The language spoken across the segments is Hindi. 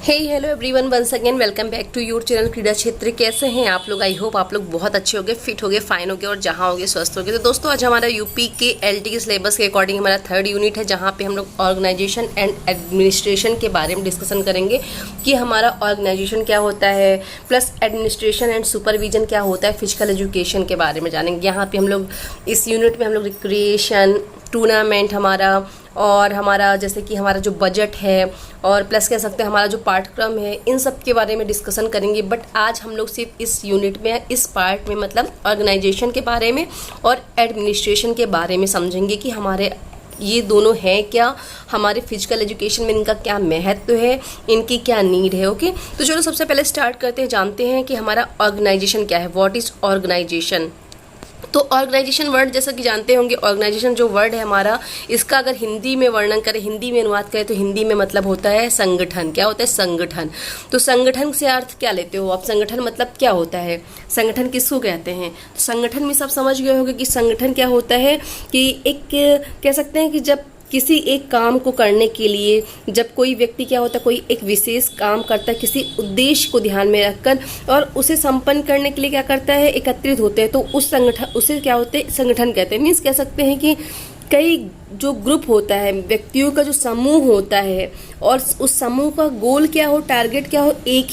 Hey hello everyone, once again welcome back to your channel Krida Kshetra. कैसे हैं आप लोग? आई होप आप लोग बहुत अच्छे होंगे, फिट होंगे, फाइन होंगे और जहां होंगे स्वस्थ होंगे। तो दोस्तों, आज हमारा यूपी के एलटी के सिलेबस के अकॉर्डिंग हमारा 3rd यूनिट है, जहां पे हम लोग ऑर्गेनाइजेशन एंड एडमिनिस्ट्रेशन के बारे में डिस्कशन करेंगे कि हमारा ऑर्गेनाइजेशन क्या होता है, प्लस एडमिनिस्ट्रेशन एंड सुपरविजन क्या होता है, फिजिकल एजुकेशन के बारे में जानेंगे। यहाँ पे हम लोग इस यूनिट में हम लोग रिक्रिएशन, टूर्नामेंट हमारा, और हमारा जैसे कि हमारा जो बजट है और प्लस कह सकते हैं हमारा जो पाठ्यक्रम है, इन सब के बारे में डिस्कशन करेंगे। बट आज हम लोग सिर्फ इस यूनिट में, इस पार्ट में मतलब ऑर्गेनाइजेशन के बारे में और एडमिनिस्ट्रेशन के बारे में समझेंगे कि हमारे ये दोनों हैं क्या, हमारे फिजिकल एजुकेशन में इनका क्या महत्व है, इनकी क्या नीड है। ओके, तो चलो सबसे पहले स्टार्ट करते हैं, जानते हैं कि हमारा ऑर्गेनाइजेशन क्या है। What is organization? तो ऑर्गेनाइजेशन वर्ड जैसा कि जानते होंगे, ऑर्गेनाइजेशन जो वर्ड है हमारा, इसका अगर हिंदी में वर्णन करें, हिंदी में अनुवाद करें तो हिंदी में मतलब होता है संगठन। क्या होता है? संगठन। तो संगठन से अर्थ क्या लेते हो आप? संगठन मतलब क्या होता है? संगठन किसको कहते हैं? संगठन में सब समझ गए होंगे कि संगठन क्या होता है, कि एक कह सकते हैं कि जब किसी एक काम को करने के लिए जब कोई व्यक्ति क्या होता है, कोई एक विशेष काम करता है किसी उद्देश्य को ध्यान में रखकर, और उसे संपन्न करने के लिए क्या करता है, एकत्रित होते हैं, तो उस संगठन, उसे क्या होते हैं, संगठन कहते हैं। मीन्स कह सकते हैं कि कई जो ग्रुप होता है, व्यक्तियों का जो समूह होता है, और उस समूह का गोल क्या हो, टारगेट क्या हो, एक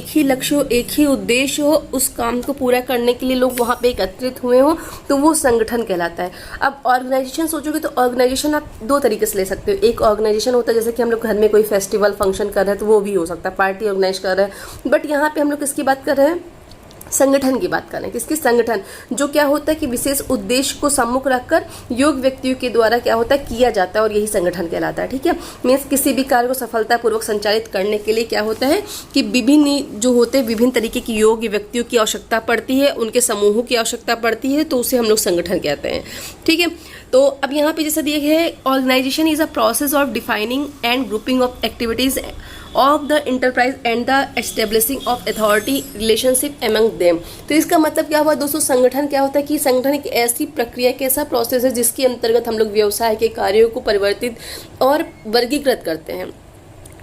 ही लक्ष्य हो, एक ही उद्देश्य हो, उस काम को पूरा करने के लिए लोग वहाँ पे एकत्रित हुए हो, तो वो संगठन कहलाता है। अब ऑर्गेनाइजेशन सोचोगे तो ऑर्गेनाइजेशन आप दो तरीके से ले सकते हो। एक ऑर्गेनाइजेशन होता है जैसे कि हम लोग घर में कोई फेस्टिवल फंक्शन कर रहे हैं तो वो भी हो सकता है, पार्टी ऑर्गेनाइज कर रहे हैं। बट यहाँ पे हम लोग किसकी बात कर रहे हैं? संगठन की बात करें। किसकी? संगठन, जो क्या होता है कि विशेष उद्देश्य को सम्मुख रखकर योग्य व्यक्तियों के द्वारा क्या होता है, किया जाता है, और यही संगठन कहलाता है। ठीक है, मीन्स किसी भी कार्य को सफलतापूर्वक संचालित करने के लिए क्या होता है कि विभिन्न जो होते हैं, विभिन्न तरीके की योग्य व्यक्तियों की आवश्यकता पड़ती है, उनके समूहों की आवश्यकता पड़ती है, तो उसे हम लोग संगठन कहते हैं। ठीक है, तो अब यहाँ पे जैसा दिया गया है, organization is a process of defining and grouping of activities of the enterprise and the establishing of authority relationship among them. तो इसका मतलब क्या हुआ दोस्तों? संगठन क्या होता है कि संगठन एक ऐसी प्रक्रिया, एक ऐसा प्रोसेस है जिसके अंतर्गत हम लोग व्यवसाय के कार्यों को परिवर्तित और वर्गीकृत करते हैं।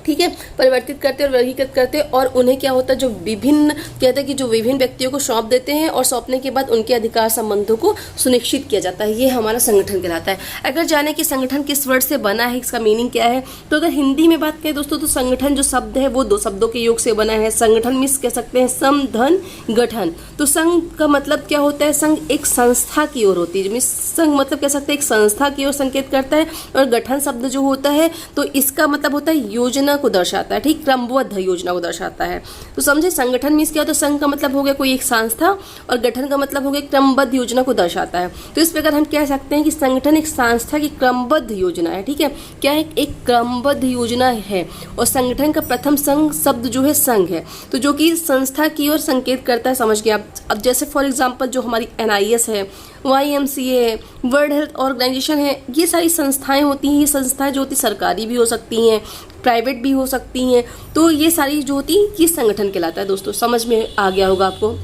ठीक है, परिवर्तित करते और वर्गीकृत करते, और उन्हें क्या होता है, जो विभिन्न कहते हैं कि जो विभिन्न व्यक्तियों को सौंप देते हैं, और सौंपने के बाद उनके अधिकार संबंधों को सुनिश्चित किया जाता है। ये हमारा संगठन कहलाता है। अगर जाने कि संगठन किस वर्ड से बना है, इसका मीनिंग क्या है, तो अगर हिंदी में बात करें दोस्तों, तो संगठन जो शब्द है वो दो शब्दों के योग से बना है। संगठन मीन्स कह सकते हैं सम धन गठन। तो संघ का मतलब क्या होता है? संघ एक संस्था की ओर होती है, मीन्स संघ मतलब कह सकते हैं एक संस्था की ओर संकेत करता है, और गठन शब्द जो होता है तो इसका मतलब होता है योजना को दर्शाता है। ठीक, क्रमबद्ध योजना को दर्शाता है। तो समझे, संगठन मीन्स क्या होता है? संघ का मतलब हो गया कोई एक संस्था, और गठन का मतलब हो गया क्रमबद्ध योजना को दर्शाता है। तो इस प्रकार हम कह सकते हैं कि संगठन एक संस्था की क्रमबद्ध योजना है। ठीक है, क्या है? एक क्रमबद्ध योजना है, और संगठन का प्रथम संघ शब्द जो है संघ है, तो जो कि संस्था की ओर संकेत करता है। समझ गया? अब जैसे फॉर एग्जाम्पल जो हमारी NIS है, YMCA है, वर्ल्ड हेल्थ ऑर्गेनाइजेशन है, ये सारी संस्थाएं होती हैं। ये संस्थाएं जो होती सरकारी भी हो सकती हैं, प्राइवेट भी हो सकती हैं। तो ये सारी जो होती ये संगठन कहलाता है। दोस्तों समझ में आ गया होगा आपको।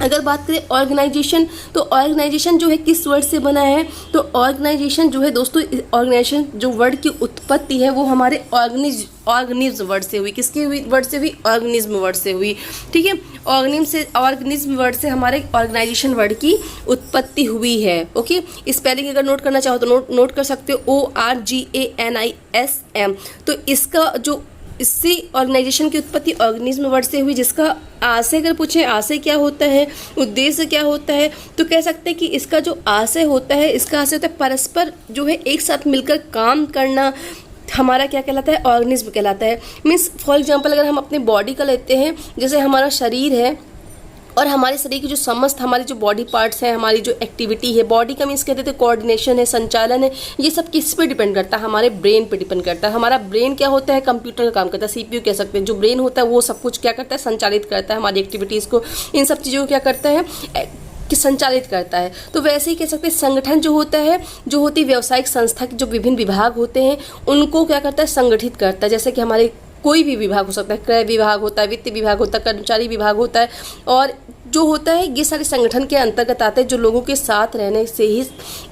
अगर बात करें ऑर्गेनाइजेशन, तो ऑर्गेनाइजेशन जो है किस वर्ड से बना है, तो ऑर्गेनाइजेशन जो है दोस्तों, ऑर्गेनाइजेशन जो वर्ड की उत्पत्ति है वो हमारे ऑर्गेनिज्म वर्ड से हुई। किसके वर्ड से हुई? ऑर्गेनिज्म वर्ड से हुई। ठीक है, ऑर्गेनिज्म वर्ड से हमारे ऑर्गेनाइजेशन वर्ड की उत्पत्ति हुई है। ओके, स्पेलिंग अगर नोट करना चाहो तो नोट कर सकते हो, ORGANISM। तो इसका जो इससे ऑर्गेनाइजेशन की उत्पत्ति ऑर्गेनिज्म वर्ड से हुई, जिसका आशय अगर पूछे, आशय क्या होता है, उद्देश्य क्या होता है, तो कह सकते हैं कि इसका जो आशय होता है, इसका आशय होता है परस्पर जो है एक साथ मिलकर काम करना। हमारा क्या कहलाता है? ऑर्गेनिज्म कहलाता है। मीन्स फॉर एग्जाम्पल अगर हम अपने बॉडी का लेते हैं, जैसे हमारा शरीर है, और हमारे शरीर की जो समस्त हमारी जो बॉडी पार्ट्स हैं, हमारी जो एक्टिविटी है, बॉडी का मीन्स कहते थे कोऑर्डिनेशन है, संचालन है, ये सब किस पे डिपेंड करता है? हमारे ब्रेन पे डिपेंड करता है। हमारा ब्रेन क्या होता है? कंप्यूटर का काम करता है, CPU कह सकते हैं। जो ब्रेन होता है वो सब कुछ क्या करता है? संचालित करता है हमारी एक्टिविटीज़ को, इन सब चीज़ों को क्या करता है कि संचालित करता है। तो वैसे ही कह सकते हैं संगठन जो होता है, जो होती व्यावसायिक संस्था के जो विभिन्न विभाग होते हैं, उनको क्या करता है? संगठित करता है। जैसे कि हमारे कोई भी विभाग हो सकता है, क्रय विभाग होता है, वित्त विभाग होता है, कर्मचारी विभाग होता है, और जो होता है ये सारे संगठन के अंतर्गत आते हैं, जो लोगों के साथ रहने से ही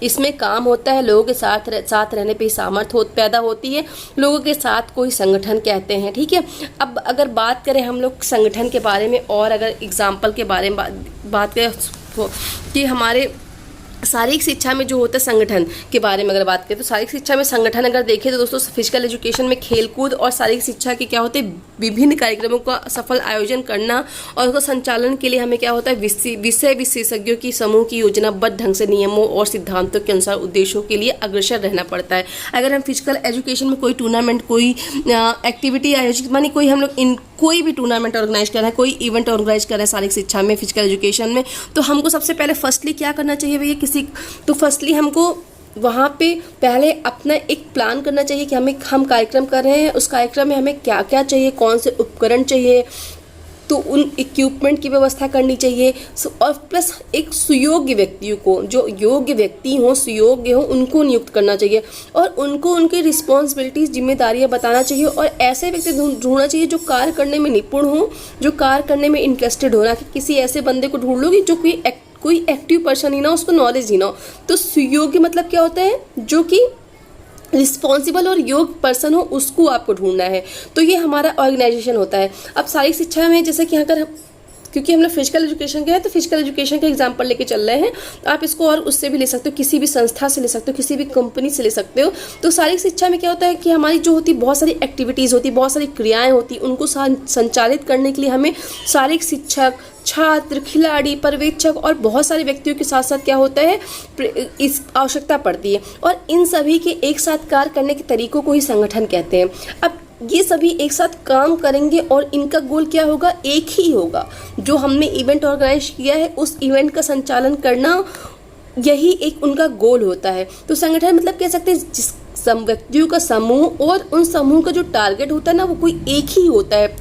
इसमें काम होता है। लोगों के साथ रहने पे ही सामर्थ्य पैदा होती है, लोगों के साथ कोई संगठन कहते हैं। ठीक है, अब अगर बात करें हम लोग संगठन के बारे में, और अगर एग्जाम्पल के बारे में बात करें कि हमारे शारीरिक शिक्षा में जो होता है संगठन के बारे में अगर बात करें, तो शारीरिक शिक्षा में संगठन अगर देखें तो दोस्तों फिजिकल एजुकेशन में खेलकूद और शारीरिक शिक्षा के क्या होते हैं, विभिन्न कार्यक्रमों का सफल आयोजन करना, और उसका संचालन के लिए हमें क्या होता है, विषय विशेषज्ञों की समूह की योजनाबद्ध ढंग से नियमों और सिद्धांतों के अनुसार उद्देश्यों के लिए अग्रसर रहना पड़ता है। अगर हम फिजिकल एजुकेशन में कोई टूर्नामेंट, कोई एक्टिविटी आयोजित, मानी कोई हम लोग कोई भी टूर्नामेंट ऑर्गेनाइज कर रहे हैं, कोई इवेंट ऑर्गेनाइज कर रहे हैं शारीरिक शिक्षा में, फिजिकल एजुकेशन में, तो हमको सबसे पहले फर्स्टली क्या करना चाहिए भैया, तो फर्स्टली हमको वहाँ पे पहले अपना एक प्लान करना चाहिए कि हम कार्यक्रम कर रहे हैं, उस कार्यक्रम में हमें क्या क्या चाहिए, कौन से उपकरण चाहिए, तो उन इक्विपमेंट की व्यवस्था करनी चाहिए। और प्लस एक सुयोग्य व्यक्तियों को, जो योग्य व्यक्ति हों, सुयोग्य हों, उनको नियुक्त करना चाहिए, और उनको उनकी रिस्पॉन्सिबिलिटीज, जिम्मेदारियां बताना चाहिए, और ऐसे व्यक्ति ढूंढना चाहिए जो कार्य करने में निपुण हो, जो कार्य करने में इंटरेस्टेड हो। ना कि किसी ऐसे बंदे को ढूंढ लो कि जो कोई एक्टिव पर्सन ही ना, उसको नॉलेज ही ना हो। तो सुयोग्य मतलब क्या होता है, जो कि रिस्पॉन्सिबल और योग्य पर्सन हो, उसको आपको ढूंढना है। तो ये हमारा ऑर्गेनाइजेशन होता है। अब शारीरिक शिक्षा में जैसे कि अगर क्योंकि हम लोग फिजिकल एजुकेशन के हैं, तो फिजिकल एजुकेशन का एग्जांपल लेके चल रहे हैं, आप इसको और उससे भी ले सकते हो, किसी भी संस्था से ले सकते हो, किसी भी कंपनी से ले सकते हो। तो शारीरिक शिक्षा में क्या होता है कि हमारी जो होती बहुत सारी एक्टिविटीज़ होती, बहुत सारी क्रियाएं होती, उनको संचालित करने के लिए हमें शारीरिक शिक्षक, छात्र, खिलाड़ी, पर्यवेक्षक और बहुत सारे व्यक्तियों के साथ साथ क्या होता है, इस आवश्यकता पड़ती है। और इन सभी के एक साथ कार्य करने के तरीकों को ही संगठन कहते हैं। अब ये सभी एक साथ काम करेंगे और इनका गोल क्या होगा, एक ही होगा। जो हमने इवेंट ऑर्गेनाइज किया है, उस इवेंट का संचालन करना, यही एक उनका गोल होता है। तो संगठन मतलब कह सकते हैं जिस व्यक्तियों का समूह, और उन समूह का जो टारगेट होता है ना, वो कोई एक ही होता है।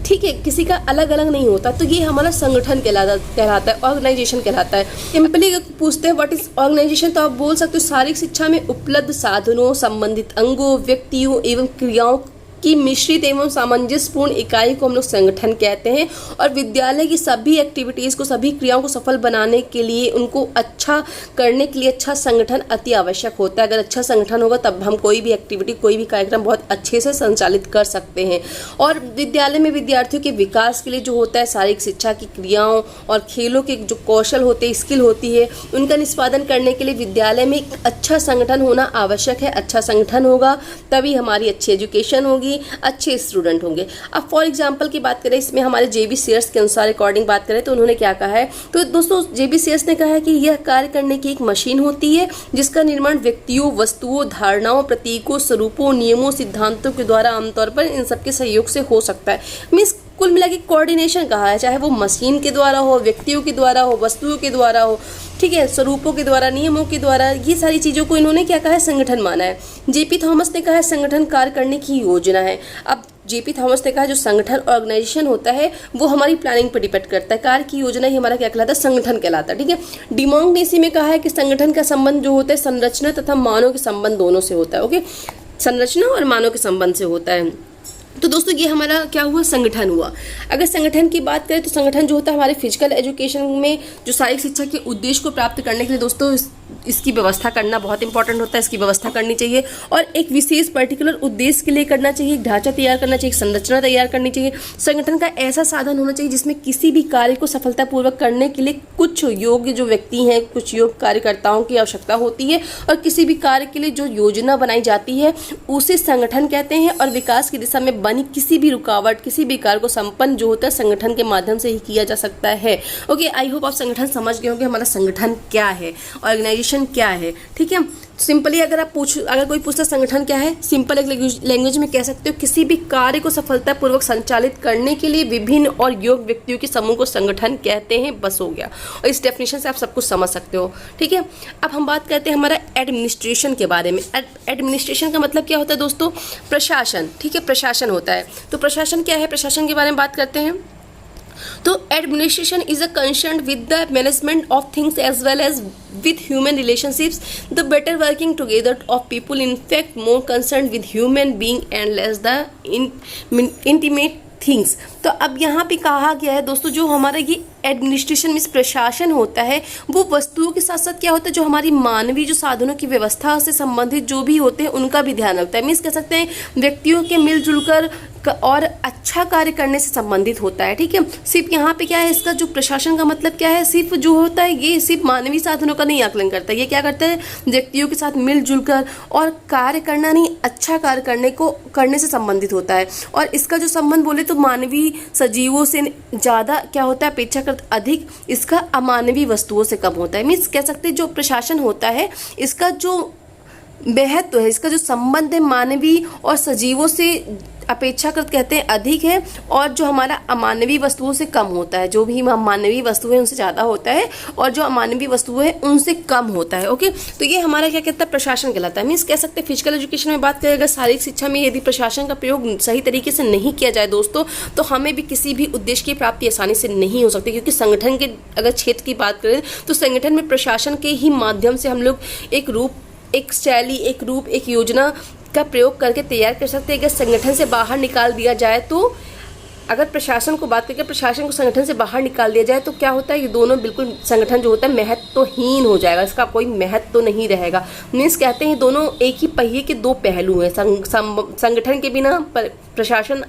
ठीक है, किसी का अलग अलग नहीं होता। तो ये हमारा संगठन कहलाता है, ऑर्गेनाइजेशन कहलाता है। सिंपली अगर पूछते हैं व्हाट इज ऑर्गेनाइजेशन, तो आप बोल सकते हो शारीरिक शिक्षा में उपलब्ध साधनों, संबंधित अंगों, व्यक्तियों एवं क्रियाओं की मिश्रित एवं सामंजस्यपूर्ण इकाई को हम लोग संगठन कहते हैं। और विद्यालय की सभी एक्टिविटीज़ को, सभी क्रियाओं को सफल बनाने के लिए, उनको अच्छा करने के लिए अच्छा संगठन अति आवश्यक होता है। अगर अच्छा संगठन होगा तब हम कोई भी एक्टिविटी, कोई भी कार्यक्रम बहुत अच्छे से संचालित कर सकते हैं। और विद्यालय में विद्यार्थियों के विकास के लिए जो होता है, शारीरिक शिक्षा की क्रियाओं और खेलों के जो कौशल होते हैं, स्किल होती है, उनका निष्पादन करने के लिए विद्यालय में एक अच्छा संगठन होना आवश्यक है। अच्छा संगठन होगा तभी हमारी अच्छी एजुकेशन होगी, अच्छे स्टूडेंट होंगे। अब फॉर एग्जांपल की बात करें, इसमें हमारे जेबी सीयर्स के अनुसार अकॉर्डिंग बात करें तो उन्होंने क्या कहा है, तो दोस्तों जेबी सीयर्स ने कहा है कि यह कार्य करने की एक मशीन होती है जिसका निर्माण व्यक्तियों, वस्तुओं, धारणाओं, प्रतीकों, स्वरूपों, नियमों, सिद्धांतों के द्वारा आमतौर पर इन सबके सहयोग से हो सकता है। मीन्स कुल मिला के कोऑर्डिनेशन कहा है, चाहे वो मशीन के द्वारा हो, व्यक्तियों के द्वारा हो, वस्तुओं के द्वारा हो, ठीक है, स्वरूपों के द्वारा, नियमों के द्वारा, ये सारी चीज़ों को इन्होंने क्या कहा है, संगठन माना है। जेपी थॉमस ने कहा है संगठन कार्य करने की योजना है। अब जेपी थॉमस ने कहा जो संगठन ऑर्गेनाइजेशन होता है वो हमारी प्लानिंग पर डिपेंड करता है, कार्य की योजना ही हमारा क्या कहलाता है, संगठन कहलाता है। ठीक है, डिमोंग ने इसी में कहा है कि संगठन का संबंध जो होता है संरचना तथा मानव के संबंध दोनों से होता है। ओके, संरचना और मानव के संबंध से होता है। तो दोस्तों ये हमारा क्या हुआ, संगठन हुआ। अगर संगठन की बात करें तो संगठन जो होता है हमारे फिजिकल एजुकेशन में जो शारीरिक शिक्षा के उद्देश्य को प्राप्त करने के लिए दोस्तों इसकी व्यवस्था करना बहुत इंपॉर्टेंट होता है। इसकी व्यवस्था करनी चाहिए और एक विशेष पर्टिकुलर उद्देश्य के लिए करना चाहिए, एक ढांचा तैयार करना चाहिए, एक संरचना तैयार करनी चाहिए। संगठन का ऐसा साधन होना चाहिए जिसमें किसी भी कार्य को सफलतापूर्वक करने के लिए कुछ योग्य जो व्यक्ति हैं, कुछ योग्य कार्यकर्ताओं की आवश्यकता होती है और किसी भी कार्य के लिए जो योजना बनाई जाती है उसे संगठन कहते हैं। और विकास की दिशा में बनी किसी भी रुकावट, किसी भी कार्य को संपन्न जो होता है संगठन के माध्यम से ही किया जा सकता है। ओके, आई होप आप संगठन समझ गए होंगे हमारा संगठन क्या है, ऑर्गेनाइजेशन क्या है। ठीक है, सिंपली अगर कोई पूछता संगठन क्या है, सिंपल एक लैंग्वेज में कह सकते हो किसी भी कार्य को सफलतापूर्वक संचालित करने के लिए विभिन्न और योग्य व्यक्तियों के समूह को संगठन कहते हैं। बस हो गया, और इस डेफिनेशन से आप सब कुछ समझ सकते हो। ठीक है, अब हम बात करते हैं हमारा एडमिनिस्ट्रेशन के बारे में। एडमिनिस्ट्रेशन का मतलब क्या होता है दोस्तों, प्रशासन। ठीक है, प्रशासन होता है। तो प्रशासन क्या है, प्रशासन के बारे में बात करते हैं। तो administration is a concern with the management of things as well as with human relationships, the better working together of people, in fact more concerned with human being and less the intimate things. तो अब यहाँ पे कहा गया है दोस्तों, जो हमारा ये एडमिनिस्ट्रेशन में प्रशासन होता है वो वस्तुओं के साथ साथ क्या होता है, जो हमारी मानवीय जो साधनों की व्यवस्था से संबंधित जो भी होते हैं उनका भी ध्यान रखता है। मीन्स कह सकते हैं व्यक्तियों के मिलजुल कर और अच्छा कार्य करने से संबंधित होता है। ठीक है, सिर्फ यहाँ पे क्या है, इसका जो प्रशासन का मतलब क्या है, सिर्फ जो होता है ये सिर्फ मानवीय साधनों का नहीं आकलन करता है, ये क्या करता है व्यक्तियों के साथ मिलजुल कर और कार्य करना नहीं, अच्छा कार्य करने से संबंधित होता है। और इसका जो संबंध बोले तो मानवीय सजीवों से ज़्यादा क्या होता है, अपेक्षाकृत अधिक इसका अमानवीय वस्तुओं से कम होता है। मीन्स कह सकते हैं जो प्रशासन होता है इसका जो महत्व है, इसका जो संबंध है मानवीय और सजीवों से अपेक्षाकृत कहते हैं अधिक है, और जो हमारा अमानवीय वस्तुओं से कम होता है। जो भी मानवीय वस्तुएं उनसे ज़्यादा होता है और जो अमानवीय वस्तुएं हैं उनसे कम होता है। ओके, तो ये हमारा क्या कहता है, प्रशासन कहलाता है। मीन्स कह सकते हैं फिजिकल एजुकेशन में बात करें, अगर शारीरिक शिक्षा में यदि प्रशासन का प्रयोग सही तरीके से नहीं किया जाए दोस्तों, तो हमें भी किसी भी उद्देश्य की प्राप्ति आसानी से नहीं हो सकती। क्योंकि संगठन के अगर क्षेत्र की बात करें तो संगठन में प्रशासन के ही माध्यम से हम लोग एक रूप, एक शैली, एक रूप, एक योजना का प्रयोग करके तैयार कर सकते हैं। अगर संगठन से बाहर निकाल दिया जाए तो, अगर प्रशासन को बात करके प्रशासन को संगठन से बाहर निकाल दिया जाए तो क्या होता है, ये दोनों बिल्कुल संगठन जो होता है महत्वहीन हो जाएगा, इसका कोई महत्व नहीं रहेगा। मीन्स कहते हैं दोनों एक ही पहिए के दो पहलू हैं। संगठन के बिना प्रशासन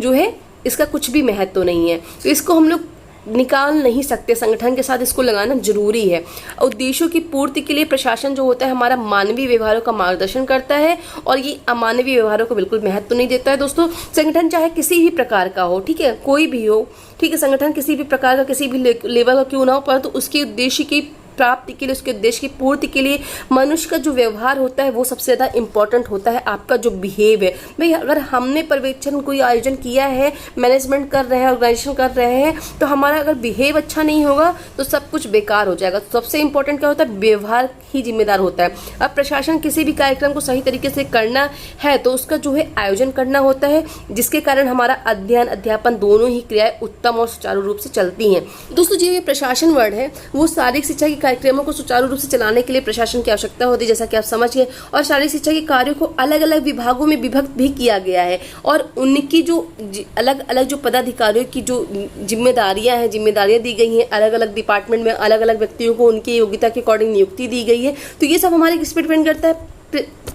जो है इसका कुछ भी महत्व नहीं है, तो इसको हम लोग निकाल नहीं सकते, संगठन के साथ इसको लगाना जरूरी है। उद्देश्यों की पूर्ति के लिए प्रशासन जो होता है हमारा मानवीय व्यवहारों का मार्गदर्शन करता है और ये अमानवीय व्यवहारों को बिल्कुल महत्व नहीं देता है। दोस्तों संगठन चाहे किसी भी प्रकार का हो, ठीक है, कोई भी हो, ठीक है, संगठन किसी भी प्रकार का, किसी भी लेवल का क्यों ना हो, परंतु उसके उद्देश्य की प्राप्ति के लिए, उसके उद्देश्य की पूर्ति के लिए मनुष्य का जो व्यवहार होता है वो सबसे ज़्यादा इंपॉर्टेंट होता है। आपका जो बिहेव है भाई, अगर हमने पर्यवेक्षण कोई आयोजन किया है, मैनेजमेंट कर रहे हैं, ऑर्गेनाइजेशन कर रहे हैं, तो हमारा अगर बिहेव अच्छा नहीं होगा तो सब कुछ बेकार हो जाएगा। तो सबसे इंपॉर्टेंट क्या होता है, व्यवहार ही जिम्मेदार होता है। अब प्रशासन किसी भी कार्यक्रम को सही तरीके से करना है तो उसका जो है आयोजन करना होता है, जिसके कारण हमारा अध्ययन अध्यापन दोनों ही क्रियाएं उत्तम और सुचारू रूप से चलती हैं। दोस्तों जो ये प्रशासन वर्ड है वो शारीरिक शिक्षा की कार्यक्रमों को सुचारू रूप से चलाने के लिए प्रशासन की आवश्यकता होती है, जैसा कि आप समझिए। और शारीरिक शिक्षा के कार्यों को अलग अलग विभागों में विभक्त भी किया गया है और उनकी जो अलग अलग जो पदाधिकारियों की जो जिम्मेदारियां दी गई हैं, अलग अलग डिपार्टमेंट में अलग अलग व्यक्तियों को उनकी योग्यता के अकॉर्डिंग नियुक्ति दी गई है। तो ये सब हमारे किस पे डिपेंड करता है,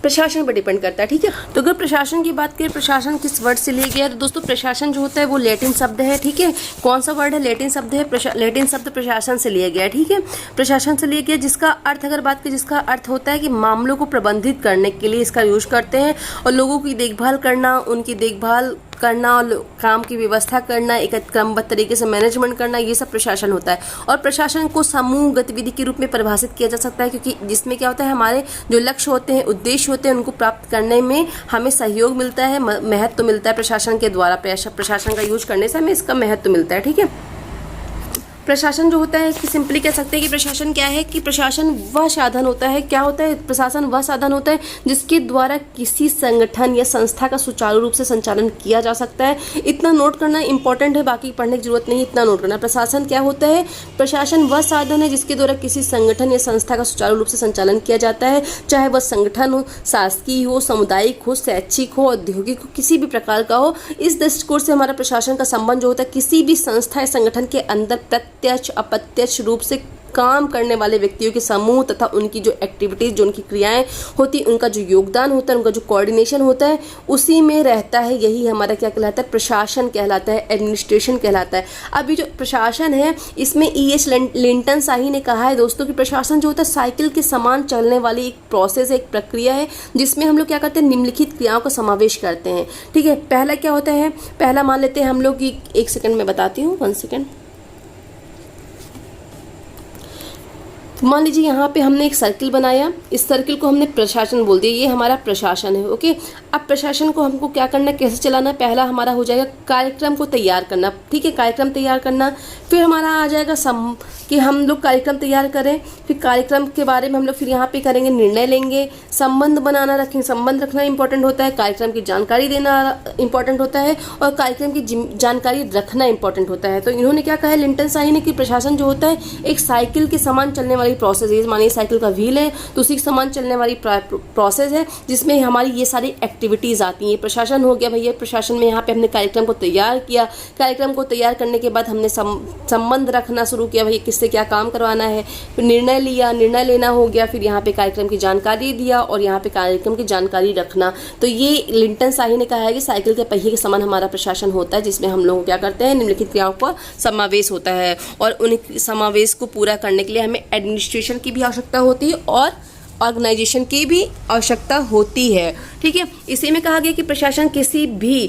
प्रशासन पर डिपेंड करता है। ठीक है, तो अगर प्रशासन की बात करें, प्रशासन किस वर्ड से लिया गया है, तो दोस्तों प्रशासन जो होता है वो लैटिन शब्द है। ठीक है, कौन सा वर्ड है, लैटिन शब्द है। लैटिन शब्द प्रशासन से लिया गया है। ठीक है, प्रशासन से लिया गया, जिसका अर्थ अगर बात करें, जिसका अर्थ होता है कि मामलों को प्रबंधित करने के लिए इसका यूज करते हैं और लोगों की देखभाल करना, उनकी देखभाल करना और काम की व्यवस्था करना, एक क्रमबद्ध तरीके से मैनेजमेंट करना, ये सब प्रशासन होता है। और प्रशासन को समूह गतिविधि के रूप में परिभाषित किया जा सकता है, क्योंकि जिसमें क्या होता है, हमारे जो लक्ष्य होते हैं, उद्देश्य होते हैं, उनको प्राप्त करने में हमें सहयोग मिलता है, महत्व मिलता है प्रशासन के द्वारा। प्रशासन का यूज करने से हमें इसका महत्व मिलता है। ठीक है, प्रशासन जो होता है कि सिंपली कह सकते हैं कि प्रशासन क्या है, कि प्रशासन वह साधन होता है, क्या होता है, प्रशासन वह साधन होता है जिसके द्वारा किसी संगठन या संस्था का सुचारू रूप से संचालन किया जा सकता है। इतना नोट करना इंपॉर्टेंट है, बाकी पढ़ने की जरूरत नहीं, इतना नोट करना। प्रशासन क्या होता है, प्रशासन वह साधन है जिसके द्वारा किसी संगठन या संस्था का सुचारू रूप से संचालन किया जाता है, चाहे वह संगठन हो, शासकीय हो, सामुदायिक हो, शैक्षिक हो, औद्योगिक हो, किसी भी प्रकार का हो। इस दृष्टिकोण से हमारा प्रशासन का संबंध जो होता है किसी भी संस्था या संगठन के अंदर प्रत्यक्ष अप्रत्यक्ष रूप से काम करने वाले व्यक्तियों के समूह तथा उनकी जो एक्टिविटीज, जो उनकी क्रियाएं होती, उनका जो योगदान होता है, उनका जो कोऑर्डिनेशन होता है, उसी में रहता है। यही हमारा क्या कहलाता है, प्रशासन कहलाता है, एडमिनिस्ट्रेशन कहलाता है। अभी जो प्रशासन है इसमें E.H. लिंटन शाही ने कहा है दोस्तों कि प्रशासन जो होता है साइकिल के समान चलने वाली एक प्रोसेस है, एक प्रक्रिया है, जिसमें हम लोग क्या करते हैं, निम्नलिखित क्रियाओं का समावेश करते हैं। ठीक है, पहला क्या होता है, पहला मान लेते हैं हम लोग कि, एक सेकेंड में बताती हूँ, 1 सेकेंड। मान लीजिए यहाँ पे हमने एक सर्किल बनाया, इस सर्किल को हमने प्रशासन बोल दिया, ये हमारा प्रशासन है। ओके, अब प्रशासन को हमको क्या करना, कैसे चलाना, पहला हमारा हो जाएगा कार्यक्रम को तैयार करना। ठीक है, कार्यक्रम तैयार करना, फिर हमारा आ जाएगा कि हम लोग कार्यक्रम तैयार करें, फिर कार्यक्रम के बारे में हम लोग फिर यहाँ पे करेंगे, निर्णय लेंगे, संबंध बनाना रखेंगे, संबंध रखना इंपॉर्टेंट होता है, कार्यक्रम की जानकारी देना इंपॉर्टेंट होता है और कार्यक्रम की जानकारी रखना इंपॉर्टेंट होता है। तो इन्होंने क्या कहा है लिंटन शाही ने कि प्रशासन जो होता है एक साइकिल के समान चलने वाली प्रोसेस है। मानिए साइकिल का व्हील है तो उसी के समान चलने वाली प्रोसेस है जिसमें हमारी ये सारी एक्टिविटीज आती हैं। प्रशासन हो गया भैया, प्रशासन में यहाँ पे हमने कार्यक्रम को तैयार किया, कार्यक्रम को तैयार करने के बाद हमने संबंध रखना शुरू किया, भैया किससे क्या काम करवाना है, फिर निर्णय लिया, निर्णय लेना हो गया, फिर यहाँ पे कार्यक्रम की जानकारी दिया और यहाँ पे कार्यक्रम की जानकारी रखना। तो ये लिंटन शाही ने कहा है कि साइकिल के पहिए के समान हमारा प्रशासन होता है जिसमें हम लोग क्या करते हैं, निम्नलिखित क्रियाओं का समावेश होता है और उन समावेश को पूरा करने के लिए हमें एडमिनिस्ट्रेशन की भी आवश्यकता होती है और ऑर्गेनाइजेशन की भी आवश्यकता होती है। ठीक है, इसी में कहा गया कि प्रशासन किसी भी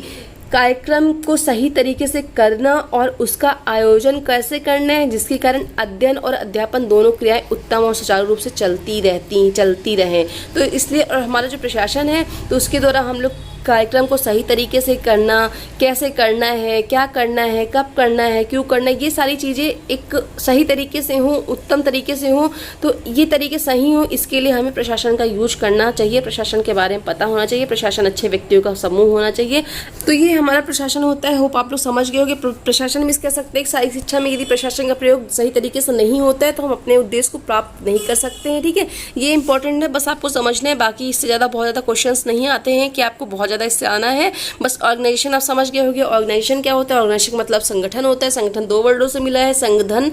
कार्यक्रम को सही तरीके से करना और उसका आयोजन कैसे करना है जिसके कारण अध्ययन और अध्यापन दोनों क्रियाएं उत्तम और सुचारू रूप से चलती रहें। तो इसलिए और हमारा जो प्रशासन है तो उसके द्वारा हम लोग कार्यक्रम को सही तरीके से करना, कैसे करना है, क्या करना है, कब करना है, क्यों करना है, ये सारी चीज़ें एक सही तरीके से हों, उत्तम तरीके से हों, तो ये तरीके सही हों, इसके लिए हमें प्रशासन का यूज करना चाहिए, प्रशासन के बारे में पता होना चाहिए, प्रशासन अच्छे व्यक्तियों का समूह होना चाहिए। तो ये हमारा प्रशासन होता है। होप आप लोग समझ गए होंगे। प्रशासन में कह सकते हैं सारी शिक्षा में यदि प्रशासन का प्रयोग सही तरीके से नहीं होता है तो हम अपने उद्देश्य को प्राप्त नहीं कर सकते हैं। ठीक है, ये इंपॉर्टेंट है, बस आपको समझना है, बाकी इससे ज़्यादा बहुत ज़्यादा क्वेश्चन नहीं आते हैं कि आपको बहुत इससे आना है। बस ऑर्गेनाइजेशन आप समझ गए होंगे। ऑर्गेनाइजेशन क्या होता है, ऑर्गेनाइजेशन मतलब संगठन होता है। संगठन दो वर्डों से मिला है, संगठन,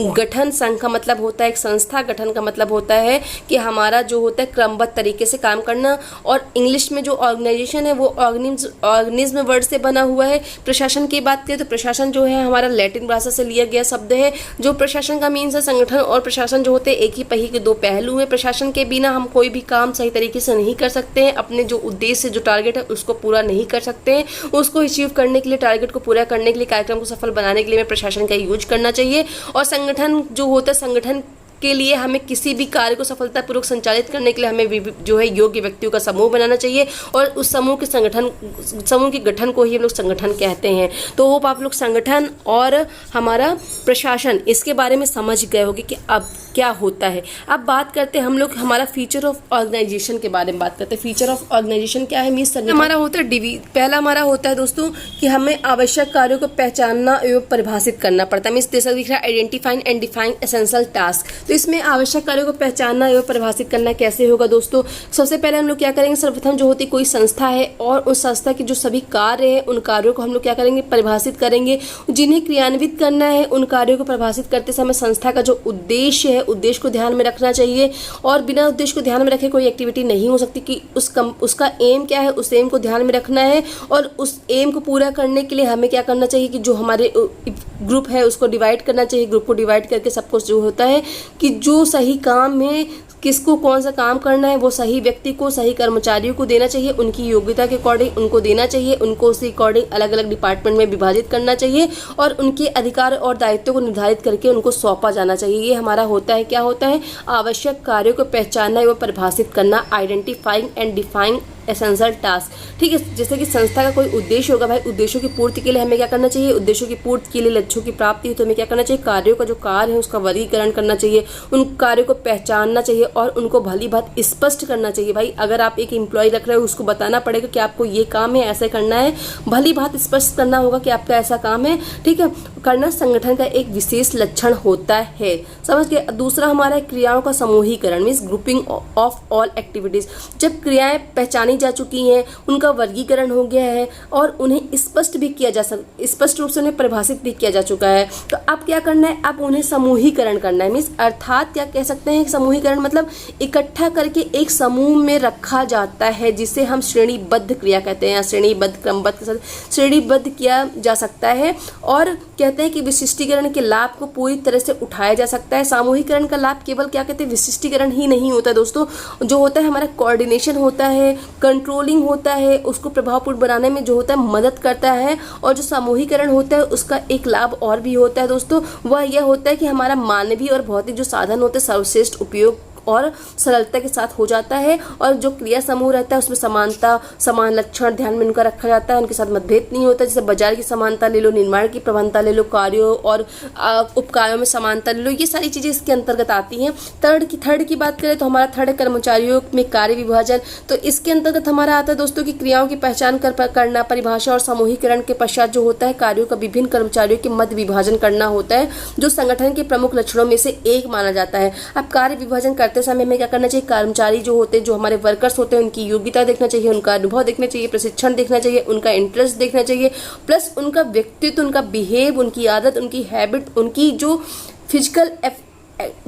गठन। संघ का मतलब होता है एक संस्था, गठन का मतलब होता है कि हमारा जो होता है क्रमबद्ध तरीके से काम करना। और इंग्लिश में जो ऑर्गेनाइजेशन है वो ऑर्गेनिज्म वर्ड से बना हुआ है। प्रशासन की बात करें तो प्रशासन जो है हमारा लैटिन भाषा से लिया गया शब्द है। जो प्रशासन का मीन्स है, संगठन और प्रशासन जो होते हैं एक ही पहिए के दो पहलू हैं। प्रशासन के बिना हम कोई भी काम सही तरीके से नहीं कर सकते हैं, अपने जो उद्देश्य जो टारगेट है उसको पूरा नहीं कर सकते हैं। उसको अचीव करने के लिए, टारगेट को पूरा करने के लिए, कार्यक्रम को सफल बनाने के लिए हमें प्रशासन का यूज करना चाहिए। और संगठन जो होता है, संगठन के लिए हमें किसी भी कार्य को सफलतापूर्वक संचालित करने के लिए हमें जो है योग्य व्यक्तियों का समूह बनाना चाहिए और उस समूह के गठन को ही हम लोग संगठन कहते हैं। तो होप आप लोग संगठन और हमारा प्रशासन इसके बारे में समझ गए होंगे कि अब क्या होता है। अब बात करते हैं हम लोग हमारा फीचर ऑफ ऑर्गेनाइजेशन के बारे में बात करते हैं। फीचर ऑफ ऑर्गेनाइजेशन क्या है, मीन्स हमारा होता है पहला हमारा होता है दोस्तों कि हमें आवश्यक कार्यों को पहचानना एवं परिभाषित करना पड़ता है। मीन्स जैसा दिख रहा है identifying and defying essential task. तो इसमें आवश्यक कार्यों को पहचानना एवं परिभाषित करना कैसे होगा दोस्तों। सबसे पहले हम लोग क्या करेंगे, सर्वप्रथम जो होती कोई संस्था है और उस संस्था के जो सभी कार्य है उन कार्यों को हम लोग क्या करेंगे, परिभाषित करेंगे। जिन्हें क्रियान्वित करना है उन कार्यों को परिभाषित करते समय संस्था का जो उद्देश्य है, उद्देश्य को ध्यान में रखना चाहिए। और बिना उद्देश्य को ध्यान में रखे कोई एक्टिविटी नहीं हो सकती कि उसका एम क्या है, उस एम को ध्यान में रखना है। और उस एम को पूरा करने के लिए हमें क्या करना चाहिए कि जो हमारे ग्रुप है उसको डिवाइड करना चाहिए। ग्रुप को डिवाइड करके सबको जो होता है कि जो सही काम है, किसको कौन सा काम करना है, वो सही व्यक्ति को, सही कर्मचारियों को देना चाहिए, उनकी योग्यता के अकॉर्डिंग उनको देना चाहिए। उनको उसी अकॉर्डिंग अलग अलग डिपार्टमेंट में विभाजित करना चाहिए और उनके अधिकार और दायित्व को निर्धारित करके उनको सौंपा जाना चाहिए। ये हमारा होता है, क्या होता है, आवश्यक कार्यों को पहचानना एवं परिभाषित करना, identifying and defying essential task. ठीक है, जैसे कि संस्था का कोई उद्देश्य होगा, भाई उद्देश्यों की पूर्ति के लिए हमें क्या करना चाहिए, उद्देश्यों की पूर्ति के लिए लक्ष्यों की प्राप्ति तो हमें क्या करना चाहिए, कार्यों का जो कार्य है उसका वर्गीकरण करना चाहिए, उन कार्यों को पहचानना चाहिए और उनको भली बात स्पष्ट करना चाहिए। भाई अगर आप एक एम्प्लॉय रख रहे हो उसको बताना पड़ेगा कि आपको ये काम है, ऐसे करना है, भली बात स्पष्ट करना होगा कि आपका ऐसा काम है। ठीक है, करना संगठन का एक विशेष लक्षण होता है, समझ गए। दूसरा हमारा क्रियाओं का समूहीकरण, means grouping of all activities. जब क्रियाएं पहचानी जा चुकी हैं, उनका वर्गीकरण हो गया है और उन्हें स्पष्ट रूप से उन्हें परिभाषित भी किया जा चुका है, तो अब क्या करना है, अब उन्हें समूहीकरण करना है। मीन्स अर्थात क्या कह सकते हैं, समूहीकरण मतलब इकट्ठा करके एक समूह में रखा जाता है, जिसे हम श्रेणीबद्ध क्रिया कहते हैं, श्रेणीबद्ध क्रमबद्ध के साथ श्रेणीबद्ध किया जा सकता है। और कहते हैं कि विशिष्टीकरण के लाभ को पूरी तरह से उठाया जा सकता है। सामूहिकरण का लाभ केवल क्या कहते हैं, विशिष्टीकरण ही नहीं होता दोस्तों, जो होता है हमारा कोऑर्डिनेशन होता है, कंट्रोलिंग होता है उसको प्रभावपूर्ण बनाने में जो होता है मदद करता है। और जो समूहीकरण होता है उसका एक लाभ और भी होता है दोस्तों, वह यह होता है कि हमारा मानवीय और भौतिक जो साधन होते हैं सर्वश्रेष्ठ उपयोग और सरलता के साथ हो जाता है। और जो क्रिया समूह रहता है उसमें समानता, समान लक्षण ध्यान में उनका रखा जाता है, उनके साथ मतभेद नहीं होता। जैसे बाजार की समानता ले लो, निर्माण की प्रबंधता ले लो, कार्यों और उपकार्यों में समानता ले लो, ये सारी चीजें इसके अंतर्गत आती हैं। थर्ड की बात करें तो हमारा थर्ड है कर्मचारियों में कार्य विभाजन। तो इसके अंतर्गत हमारा आता है दोस्तों की क्रियाओं की पहचान करना, परिभाषा और समूहीकरण के पश्चात जो होता है कार्यों का विभिन्न कर्मचारियों के मध्य विभाजन करना होता है, जो संगठन के प्रमुख लक्षणों में से एक माना जाता है। अब कार्य विभाजन करते समय हमें क्या करना चाहिए, कर्मचारी जो होते हैं, जो हमारे वर्कर्स होते हैं, उनकी योग्यता देखना चाहिए, उनका अनुभव देखना चाहिए, प्रशिक्षण देखना चाहिए, उनका इंटरेस्ट देखना चाहिए, प्लस उनका व्यक्तित्व, उनका बिहेव, उनकी आदत, उनकी हैबिट, उनकी जो फिजिकल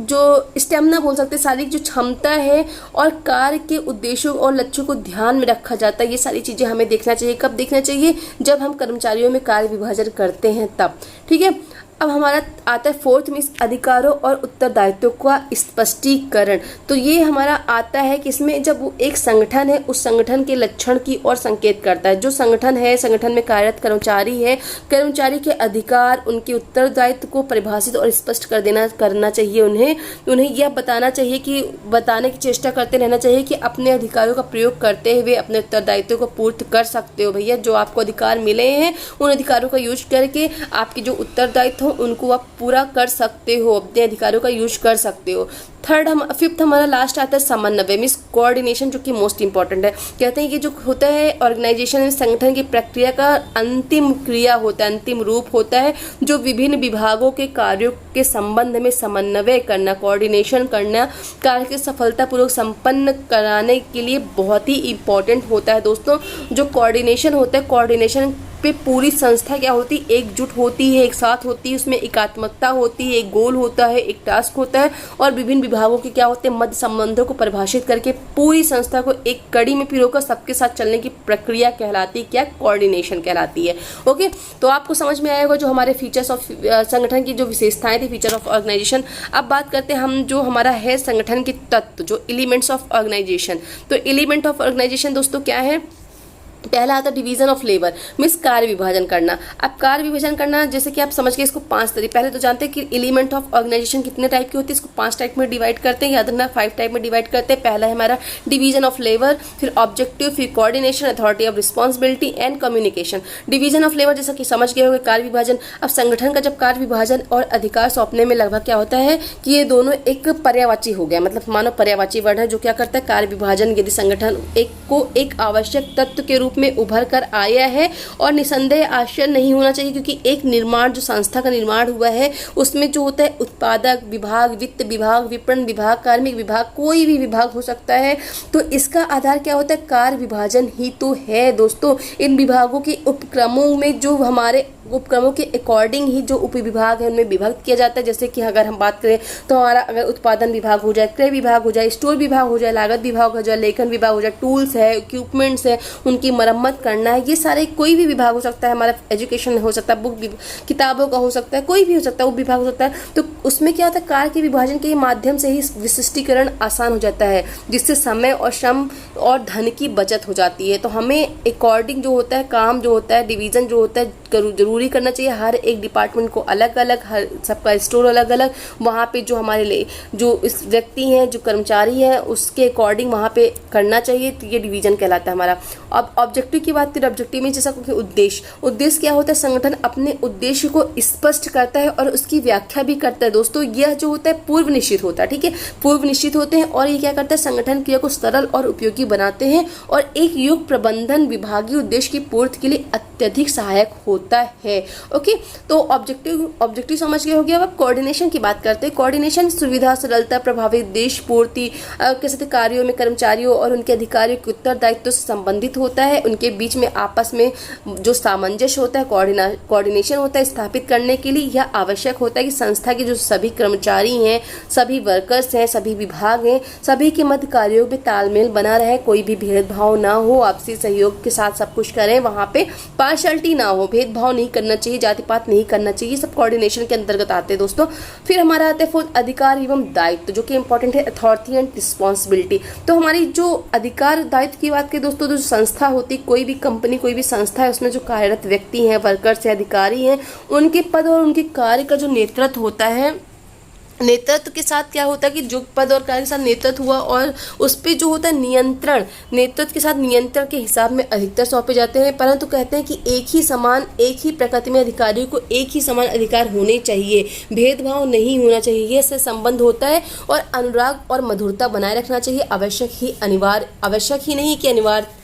जो स्टेमिना बोल सकते हैं, शारीरिक जो क्षमता है और कार्य के उद्देश्यों और लक्ष्यों को ध्यान में रखा जाता है। ये सारी चीजें हमें देखना चाहिए। कब देखना चाहिए, जब हम कर्मचारियों में कार्य विभाजन करते हैं तब। ठीक है, अब हमारा आता है फोर्थ में अधिकारों और उत्तरदायित्व का स्पष्टीकरण। तो ये हमारा आता है कि इसमें जब वो एक संगठन है उस संगठन के लक्षण की ओर संकेत करता है। जो संगठन है, संगठन में कार्यरत कर्मचारी है, कर्मचारी के अधिकार, उनके उत्तरदायित्व को परिभाषित और स्पष्ट करना चाहिए। उन्हें यह बताने की चेष्टा करते रहना चाहिए कि अपने अधिकारों का प्रयोग करते हुए अपने उत्तरदायित्व को पूर्ति कर सकते हो। भैया जो आपको अधिकार मिले हैं उन अधिकारों का यूज करके आपके जो उत्तरदायित्व उनको आप पूरा कर सकते हो, अपने अधिकारों का यूज कर सकते हो। फिफ्थ हमारा लास्ट आता है समन्वय, मीन्स कोऑर्डिनेशन, जो कि मोस्ट इंपॉर्टेंट है। कहते हैं कि जो होता है ऑर्गेनाइजेशन में संगठन की प्रक्रिया का अंतिम क्रिया होता है, अंतिम रूप होता है, जो विभिन्न विभागों के कार्यों के संबंध में समन्वय करना, कोऑर्डिनेशन करना, कार्य के सफलतापूर्वक संपन्न कराने के लिए बहुत ही इंपॉर्टेंट होता है दोस्तों। जो कोऑर्डिनेशन होता है, कोऑर्डिनेशन पे पूरी संस्था क्या होती है, एकजुट होती है, एक साथ होती है, उसमें एकात्मकता होती है, एक गोल होता है, एक टास्क होता है, और विभिन्न विभागों के क्या होते हैं मध्य संबंधों को परिभाषित करके पूरी संस्था को एक कड़ी में पिरोकर सबके साथ चलने की प्रक्रिया कहलाती है, क्या, कोऑर्डिनेशन कहलाती है। ओके, तो आपको समझ में आएगा जो हमारे फीचर्स ऑफ संगठन की जो विशेषताएं थी, फीचर ऑफ ऑर्गेनाइजेशन। अब बात करते हैं हम जो हमारा है संगठन के तत्व, जो एलिमेंट्स ऑफ ऑर्गेनाइजेशन। तो एलिमेंट ऑफ ऑर्गेनाइजेशन दोस्तों क्या है, पहला आता है डिवीजन ऑफ लेबर, मीन्स कार्य विभाजन करना। अब कार्य विभाजन करना जैसे कि आप समझ गए, इसको 5 तरीके, पहले तो जानते हैं कि एलिमेंट ऑफ ऑर्गेनाइजेशन कितने टाइप की होती है, इसको 5 टाइप में डिवाइड करते हैं, याद रखना 5 टाइप में डिवाइड करते हैं। पहला है हमारा डिवीजन ऑफ लेबर, फिर ऑब्जेक्टिव, फिर coordination, authority of responsibility and communication. Division of labour जैसा कि समझ गए होंगे, कार्य विभाजन। अब संगठन का जब कार्य विभाजन और अधिकार सौंपने में लगभग क्या होता है कि ये दोनों एक पर्यायवाची हो गया, मतलब मानो पर्यायवाची वर्ड है, जो क्या करता है कार्य विभाजन, यदि संगठन एक आवश्यक तत्व के रूप में उभर कर आया है, और निसंदेह आश्चर्य नहीं होना चाहिए क्योंकि एक निर्माण, जो संस्था का निर्माण हुआ है, उसमें जो होता है उत्पादक विभाग, वित्त विभाग, विपणन विभाग, कार्मिक विभाग, कोई भी विभाग हो सकता है। तो इसका आधार क्या होता है, कार्य विभाजन ही तो है दोस्तों। इन विभागों के उपक्रमों में जो हमारे उपक्रमों के अकॉर्डिंग ही जो उप विभाग है उनमें विभक्त किया जाता है। जैसे कि अगर हम बात करें तो हमारा अगर उत्पादन विभाग हो जाए, क्रय विभाग हो जाए, स्टोर विभाग हो जाए, लागत विभाग हो जाए, लेखन विभाग हो जाए, टूल्स है, इक्विपमेंट्स है, उनकी मरम्मत करना है, ये सारे कोई भी विभाग हो सकता है। हमारा एजुकेशन हो सकता है, बुक किताबों का हो सकता है, कोई भी हो सकता है, उप विभाग हो सकता है। तो उसमें क्या होता है, कार्य के विभाजन के माध्यम से ही विशिष्टीकरण आसान हो जाता है, जिससे समय और श्रम और धन की बचत हो जाती है। तो हमें अकॉर्डिंग जो होता है काम जो होता है, डिवीजन जो होता है जरूरी करना चाहिए। हर एक डिपार्टमेंट को अलग अलग, हर सबका स्टोर अलग अलग, वहाँ पे जो हमारे लिए जो इस व्यक्ति हैं, जो कर्मचारी हैं, उसके अकॉर्डिंग वहाँ पे करना चाहिए। तो ये डिवीजन कहलाता है हमारा। अब ऑब्जेक्टिव की बात करें, ऑब्जेक्टिव में जैसा कि उद्देश्य क्या होता है, संगठन अपने उद्देश्य को स्पष्ट करता है और उसकी व्याख्या भी करता है दोस्तों। यह जो होता है पूर्व निश्चित होता है, ठीक है, पूर्व निश्चित होते हैं, और ये क्या करता है, संगठन क्रिया को सरल और उपयोगी बनाते हैं और एक योग प्रबंधन विभागीय उद्देश्य की पूर्ति के लिए अत्यधिक सहायक होता है। ओके, तो ऑब्जेक्टिव समझ गए हो गया। अब कोऑर्डिनेशन की बात करते हैं। कोऑर्डिनेशन सुविधा, सरलता, प्रभावी उद्देश्य पूर्ति के साथ कार्यों में कर्मचारियों और उनके अधिकारियों के उत्तरदायित्व से संबंधित होता है। उनके बीच में आपस में जो सामंजस्य होता है, कोऑर्डिनेशन होता है स्थापित करने के लिए यह आवश्यक होता है कि संस्था के जो सभी कर्मचारी हैं, सभी वर्कर्स हैं, सभी विभाग हैं, सभी के मध्य कार्यों में तालमेल बना रहे, कोई भी भेदभाव ना हो, आपसी सहयोग के साथ सब कुछ करें, वहाँ पे पार्शलिटी ना हो, भेदभाव नहीं करना चाहिए, जाति पात नहीं करना चाहिए, सब कोऑर्डिनेशन के अंतर्गत आते हैं दोस्तों। फिर हमारा आता है फोर्थ, अधिकार एवं दायित्व, जो कि इंपॉर्टेंट है, अथॉरिटी एंड रिस्पॉन्सिबिलिटी। तो हमारी जो अधिकार दायित्व की बात करें दोस्तों, जो संस्था होती, कोई भी कंपनी, कोई भी संस्था है, उसमें जो कार्यरत व्यक्ति हैं, वर्कर्स या अधिकारी हैं, उनके पद और उनके कार्य का जो नेतृत्व होता है, नेतृत्व के साथ क्या होता है कि जो पद और कार्य के साथ नेतृत्व हुआ और उस पर जो होता है नियंत्रण, नेतृत्व के साथ नियंत्रण के हिसाब में अधिकतर सौंपे जाते हैं। परंतु कहते हैं कि एक ही प्रकृति में अधिकारियों को एक ही समान अधिकार होने चाहिए, भेदभाव नहीं होना चाहिए, ये इससे संबंध होता है। और अनुराग और मधुरता बनाए रखना चाहिए, आवश्यक ही नहीं कि अनिवार्य।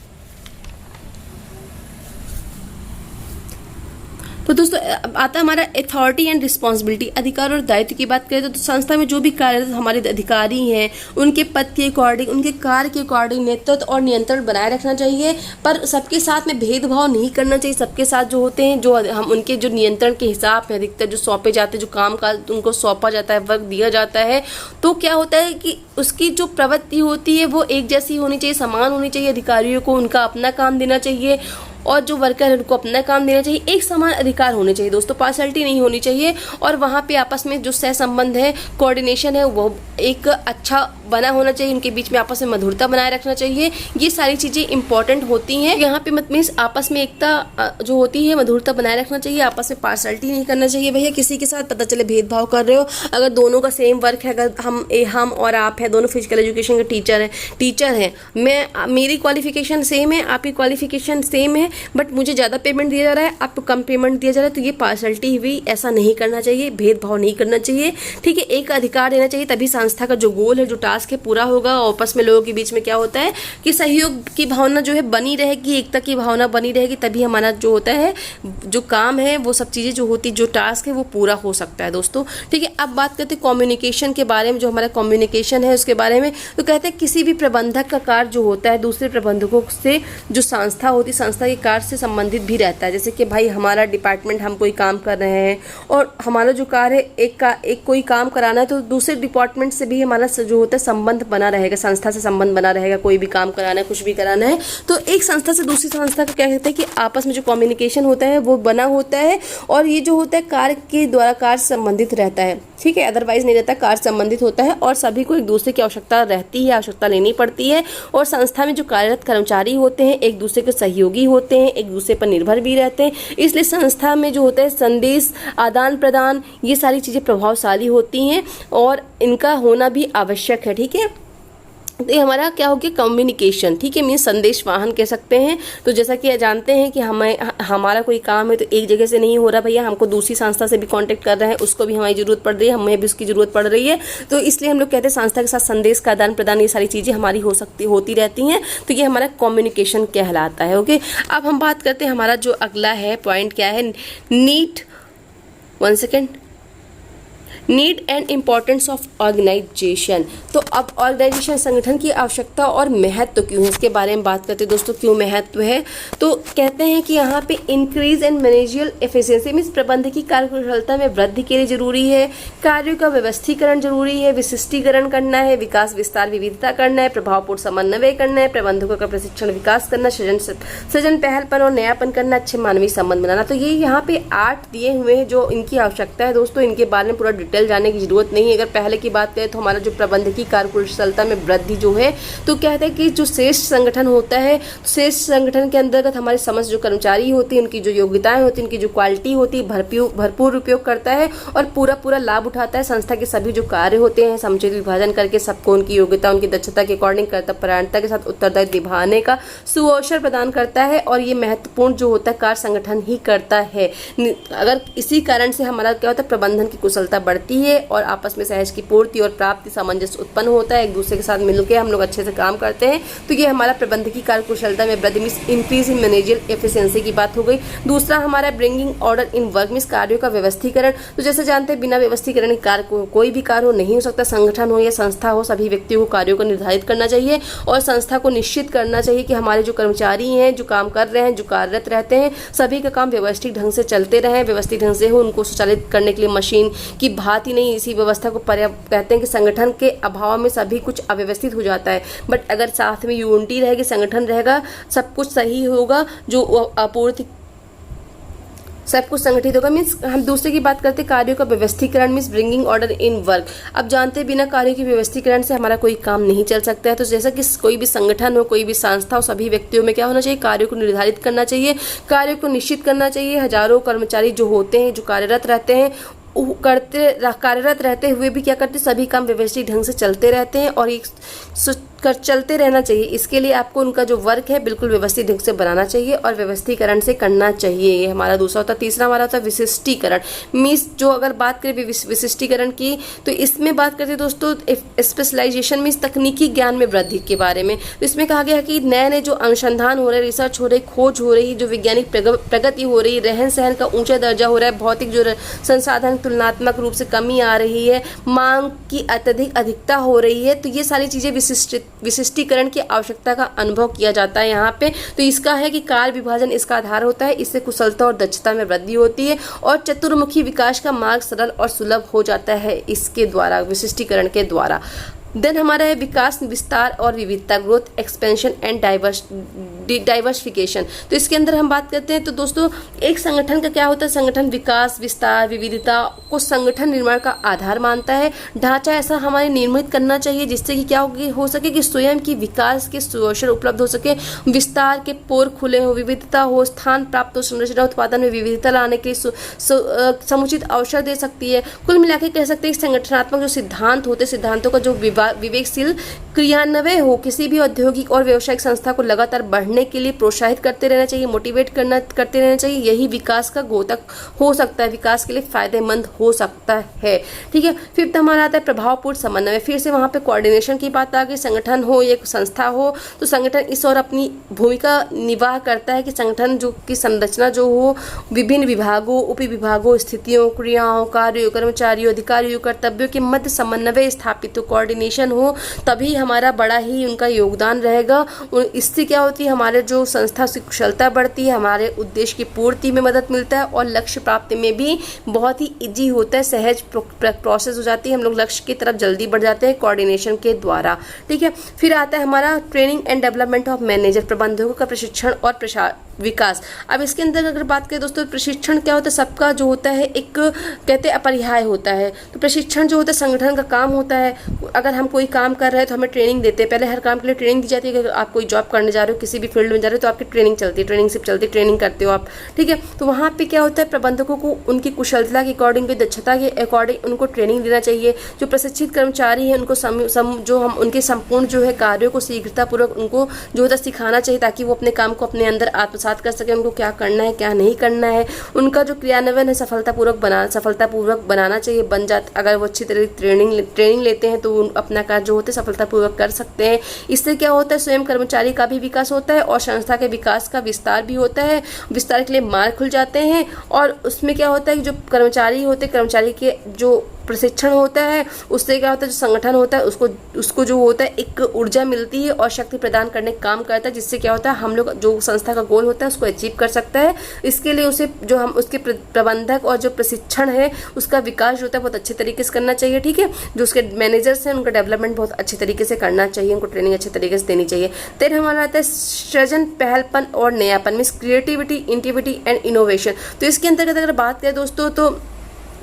तो दोस्तों आता है हमारा अथॉरिटी एंड रिस्पॉन्सिबिलिटी, अधिकार और दायित्व की बात करें तो संस्था में जो भी कार्यरत हमारे अधिकारी हैं, उनके पद के अकॉर्डिंग, उनके कार्य के अकॉर्डिंग नेतृत्व और नियंत्रण बनाए रखना चाहिए, पर सबके साथ में भेदभाव नहीं करना चाहिए। सबके साथ जो होते हैं, जो हम उनके जो नियंत्रण के हिसाब में अधिकतर जो सौंपे जाते हैं, जो काम का उनको सौंपा जाता है, वर्क दिया जाता है, तो क्या होता है कि उसकी जो प्रवृत्ति होती है वो एक जैसी होनी चाहिए, समान होनी चाहिए। अधिकारियों को उनका अपना काम देना चाहिए और जो वर्कर है उनको अपना काम देना चाहिए, एक समान अधिकार होने चाहिए दोस्तों, पार्शलिटी नहीं होनी चाहिए। और वहाँ पे आपस में जो सह संबंध है, कोऑर्डिनेशन है, वो एक अच्छा बना होना चाहिए, उनके बीच में आपस में मधुरता बनाए रखना चाहिए। ये सारी चीज़ें इंपॉर्टेंट होती हैं। यहाँ पे मत मीन्स आपस में एकता जो होती है, मधुरता बनाए रखना चाहिए, आपस में पार्शलिटी नहीं करना चाहिए। भैया किसी के साथ पता चले भेदभाव कर रहे हो, अगर दोनों का सेम वर्क है, अगर हम और आप है, दोनों फिजिकल एजुकेशन के टीचर हैं, मेरी क्वालिफिकेशन सेम है, आपकी क्वालिफिकेशन सेम है, बट मुझे ज़्यादा पेमेंट दिया जा रहा है, आपको कम पेमेंट दिया जा रहा है, तो ये पार्शलिटी हुई, ऐसा नहीं करना चाहिए, भेदभाव नहीं करना चाहिए। ठीक है, एक अधिकार देना चाहिए, तभी संस्था का जो गोल है, जो टास्क है, पूरा होगा। आपस में लोगों के बीच में क्या होता है कि सहयोग की भावना जो है बनी रहेगी, एकता की भावना बनी रहेगी, तभी हमारा जो होता है, जो काम है, वो सब चीज़ें जो होती, जो टास्क है, वो पूरा हो सकता है दोस्तों। ठीक है, अब बात करते हैं कम्युनिकेशन के बारे में, जो हमारा कम्युनिकेशन है उसके बारे में। तो कहते हैं किसी भी प्रबंधक का कार्य जो होता है दूसरे प्रबंधकों से, जो संस्था होती, संस्था के कार्य से संबंधित भी रहता है। जैसे कि भाई हमारा डिपार्टमेंट, हम कोई काम कर रहे हैं और हमारा जो कार्य है, एक कोई काम कराना है, तो दूसरे डिपार्टमेंट से भी हमारा जो होता है संबंध बना रहेगा, संस्था से संबंध बना रहेगा। कोई भी काम कराना है, कुछ भी कराना है, तो एक संस्था से दूसरी संस्था का क्या कहते हैं कि आपस में जो कम्युनिकेशन होता है वो बना होता है, और ये जो होता है कार्य के द्वारा कार्य संबंधित रहता है। ठीक है, अदरवाइज नहीं रहता, कार्य संबंधित होता है, और सभी को एक दूसरे की आवश्यकता रहती है, आवश्यकता लेनी पड़ती है। और संस्था में जो कार्यरत कर्मचारी होते हैं एक दूसरे के सहयोगी होते हैं, एक दूसरे पर निर्भर भी रहते हैं, इसलिए संस्था में जो होता है संदेश आदान प्रदान, ये सारी चीज़ें प्रभावशाली होती हैं और इनका होना भी आवश्यक है। ठीक है, तो ये हमारा क्या हो गया, कम्युनिकेशन। ठीक है, मीन्स संदेश वाहन कह सकते हैं। तो जैसा कि जानते हैं कि हमारा कोई काम है तो एक जगह से नहीं हो रहा भैया, हमको दूसरी संस्था से भी कांटेक्ट कर रहे हैं, उसको भी हमारी जरूरत पड़ रही है, हमें भी उसकी जरूरत पड़ रही है, तो इसलिए हम लोग कहते हैं संस्था के साथ संदेश का आदान प्रदान, ये सारी चीज़ें हमारी होती रहती हैं। तो ये हमारा कम्युनिकेशन कहलाता है। ओके, अब हम बात करते हैं, हमारा जो अगला है पॉइंट क्या है, need and importance of organization. तो अब ऑर्गेनाइजेशन, संगठन की आवश्यकता और महत्व क्यों है, इसके बारे में बात करते हैं दोस्तों, क्यों महत्व है। तो कहते हैं कि यहाँ पे increase and meningeal efficiency means प्रबंधकीय कार्यकुशलता में वृद्धि के लिए जरूरी है, कार्यों का व्यवस्थीकरण जरूरी है, विशिष्टीकरण करना है, विकास विस्तार विविधता करना है, प्रभावपूर्ण समन्वय करना है, प्रबंधकों का प्रशिक्षण विकास करना, सृजन पहलपन और नयापन करना, अच्छे मानवीय संबंध बनाना। तो ये यहाँ पे 8 दिए हुए हैं जो इनकी आवश्यकता है दोस्तों। इनके बारे में पूरा डिटेल जाने की जरूरत नहीं है। अगर पहले की बात करें तो हमारा जो प्रबंधकीय कार्यकुशलता में वृद्धि जो है, तो कहते हैं कि जो श्रेष्ठ संगठन होता है, श्रेष्ठ संगठन के अंतर्गत हमारे समस्त जो कर्मचारी होते हैं, उनकी जो योग्यताएं होती हैं, उनकी जो क्वालिटी होती है, भरपूर उपयोग करता है और पूरा लाभ उठाता है। संस्था के सभी जो कार्य होते हैं समुचित विभाजन करके सबको उनकी योग्यता, उनकी दक्षता के अकॉर्डिंग कर्तव्यपरायणता के साथ उत्तरदायित्व निभाने का सुअवसर प्रदान करता है। और ये महत्वपूर्ण जो होता है कार्य संगठन ही करता है। अगर इसी कारण से हमारा क्या होता है, प्रबंधन की कुशलता बढ़ती है और आपस में सहज की पूर्ति और प्राप्ति सामंजस्य उत्पन्न होता है। एक दूसरे के साथ मिलकर हम लोग अच्छे से काम करते हैं तो ये हमारा प्रबंधकीय कार्य कुशलता में वृद्धि, means increase in managerial efficiency की बात हो गई। दूसरा हमारा bringing order in work, means कार्यों का व्यवस्थीकरण। तो जैसे जानते हैं बिना व्यवस्थीकरण के कार्य कोई भी कार्य हो नहीं हो सकता। संगठन हो या संस्था हो, सभी व्यक्तियों को कार्यों को निर्धारित करना चाहिए और संस्था को निश्चित करना चाहिए कि हमारे जो कर्मचारी हैं, जो काम कर रहे हैं, जो कार्यरत रहते हैं, सभी का काम व्यवस्थित ढंग से चलते रहे, व्यवस्थित ढंग से हो। उनको संचालित करने के लिए मशीन की भांति नहीं, इसी व्यवस्था को पर्याप्त कहते हैं कि संगठन के अभाव में सभी कुछ अव्यवस्थित हो जाता है। बट अगर साथ में यूनिटी रहेगी, संगठन रहेगा, सब कुछ सही होगा, जो आपूर्ति सब कुछ संगठित होगा। मीन्स हम दूसरे की बात करते हैं कार्यों का व्यवस्थीकरण, means bringing order in work. अब जानते हैं बिना कार्यों के व्यवस्थीकरण से हमारा कोई काम नहीं चल सकता है। तो जैसा कि कोई भी संगठन हो, कोई भी संस्था हो, सभी व्यक्तियों में क्या होना चाहिए, कार्यों को निर्धारित करना चाहिए, कार्यों को निश्चित करना चाहिए। हजारों कर्मचारी जो होते हैं, जो कार्यरत रहते हैं, कार्यरत रहते हुए भी क्या करते, सभी काम व्यवस्थित ढंग से चलते रहते हैं और एक चलते रहना चाहिए। इसके लिए आपको उनका जो वर्क है बिल्कुल व्यवस्थित ढंग से बनाना चाहिए और व्यवस्थीकरण से करना चाहिए। ये हमारा दूसरा होता है। तीसरा हमारा होता है विशिष्टीकरण, मीन्स जो अगर बात करें विशिष्टीकरण की तो इसमें बात करते हैं दोस्तों स्पेशलाइजेशन, मीन्स तकनीकी ज्ञान में वृद्धि के बारे में। तो इसमें कहा गया कि नए नए जो अनुसंधान हो रहे, रिसर्च हो रही, खोज हो रही, जो वैज्ञानिक प्रगति हो रही, रहन सहन का ऊंचा दर्जा हो रहा है, भौतिक जो संसाधन तुलनात्मक रूप से कमी आ रही है, मांग की अत्यधिक अधिकता हो रही है, तो ये सारी चीजें विशिष्टीकरण की आवश्यकता का अनुभव किया जाता है यहाँ पे। तो इसका है कि कार्य विभाजन इसका आधार होता है, इससे कुशलता और दक्षता में वृद्धि होती है और चतुर्मुखी विकास का मार्ग सरल और सुलभ हो जाता है इसके द्वारा, विशिष्टीकरण के द्वारा। देन हमारा है विकास, विस्तार और विविधता, ग्रोथ, एक्सपेंशन एंड डाइवर्सिफिकेशन। तो इसके अंदर हम बात करते हैं तो दोस्तों एक संगठन का क्या होता है, संगठन विकास, विस्तार, विविधता को संगठन निर्माण का आधार मानता है। ढांचा ऐसा हमारे निर्मित करना चाहिए जिससे कि क्या हो सके कि स्वयं की विकास के अवसर उपलब्ध हो सके, विस्तार के पोर खुले हो, विविधता हो, स्थान प्राप्त हो, संरचना उत्पादन में विविधता लाने के लिए समुचित अवसर दे सकती है। कुल मिलाकर कह सकते हैं कि संगठनात्मक जो सिद्धांत होते, सिद्धांतों का जो विवेकशील क्रियान्वयन हो, किसी भी औद्योगिक और व्यावसायिक संस्था को लगातार बढ़ने के लिए प्रोत्साहित करते रहना चाहिए, मोटिवेट करते रहना चाहिए। यही विकास का द्योतक हो सकता है, विकास के लिए फायदेमंद हो सकता है। ठीक है। फिर हमारा आता है प्रभावपूर्ण समन्वय। फिर से वहां पे कोऑर्डिनेशन की बात आ गई। संगठन हो या संस्था हो तो संगठन इस और अपनी भूमिका निवाह करता है कि संगठन जो की संरचना जो हो, विभिन्न विभागों, उप विभागों, स्थितियों, क्रियाओं, कार्यों, कर्मचारियों, अधिकारियों, कर्तव्यों के मध्य समन्वय स्थापित हो, कोऑर्डिनेशन हो, तभी हमारा बड़ा ही उनका योगदान रहेगा। इससे क्या होती है, हमारे जो संस्था की कुशलता बढ़ती है, हमारे उद्देश्य की पूर्ति में मदद मिलता है और लक्ष्य प्राप्ति में भी बहुत ही इजी होता है, सहज प्रोसेस हो जाती है, हम लोग लक्ष्य की तरफ जल्दी बढ़ जाते हैं कोऑर्डिनेशन के द्वारा। ठीक है। फिर आता है हमारा training and development of manager, प्रबंधकों का प्रशिक्षण और विकास। अब इसके अंदर अगर बात करें दोस्तों, प्रशिक्षण क्या होता है, सबका जो होता है एक कहते हैं अपरिहार्य होता है। तो प्रशिक्षण जो होता है संगठन का काम होता है। अगर हम कोई काम कर रहे हैं तो हमें ट्रेनिंग देते हैं, पहले हर काम के लिए ट्रेनिंग दी जाती है। अगर आप कोई जॉब करने जा रहे हो, किसी भी फील्ड में जा रहे हो तो आपकी ट्रेनिंग चलती है, ट्रेनिंग शिप चलती है, ट्रेनिंग करते हो आप। ठीक है। तो वहाँ पे क्या होता है, प्रबंधकों को उनकी कुशलता के अकॉर्डिंग, दक्षता के अकॉर्डिंग उनको ट्रेनिंग देना चाहिए। जो प्रशिक्षित कर्मचारी हैं उनको जो हम उनके संपूर्ण जो है कार्यों को शीघ्रतापूर्वक उनको जो होता है सिखाना चाहिए ताकि वो अपने काम को अपने अंदर आत्मसात कर सके, उनको क्या करना है क्या नहीं करना है, उनका जो क्रियान्वयन है सफलतापूर्वक बनाना चाहिए। अगर वो अच्छी तरह ट्रेनिंग लेते हैं तो अपना कार्य जो होते हैं सफलतापूर्वक कर सकते हैं। इससे क्या होता है, स्वयं कर्मचारी का भी विकास होता है और संस्था के विकास का विस्तार भी होता है। विस्तार के लिए मार्ग खुल जाते हैं और उसमें क्या होता है कि जो कर्मचारी होते हैं, कर्मचारी के जो प्रशिक्षण होता है उससे क्या होता है, जो संगठन होता है उसको जो होता है एक ऊर्जा मिलती है और शक्ति प्रदान करने का काम करता है, जिससे क्या होता है हम लोग जो संस्था का गोल होता है उसको अचीव कर सकता है। इसके लिए उसे जो हम उसके प्रबंधक और जो प्रशिक्षण है उसका विकास जो होता है बहुत अच्छे तरीके से करना चाहिए। ठीक है। जो उसके मैनेजर्स हैं उनका डेवलपमेंट बहुत अच्छे तरीके से करना चाहिए, उनको ट्रेनिंग अच्छे तरीके से देनी चाहिए। फिर हमारा आता है सृजन, पहलपन और नयापन, means creativity, integrity and innovation. तो इसके अंतर्गत अगर बात करें दोस्तों तो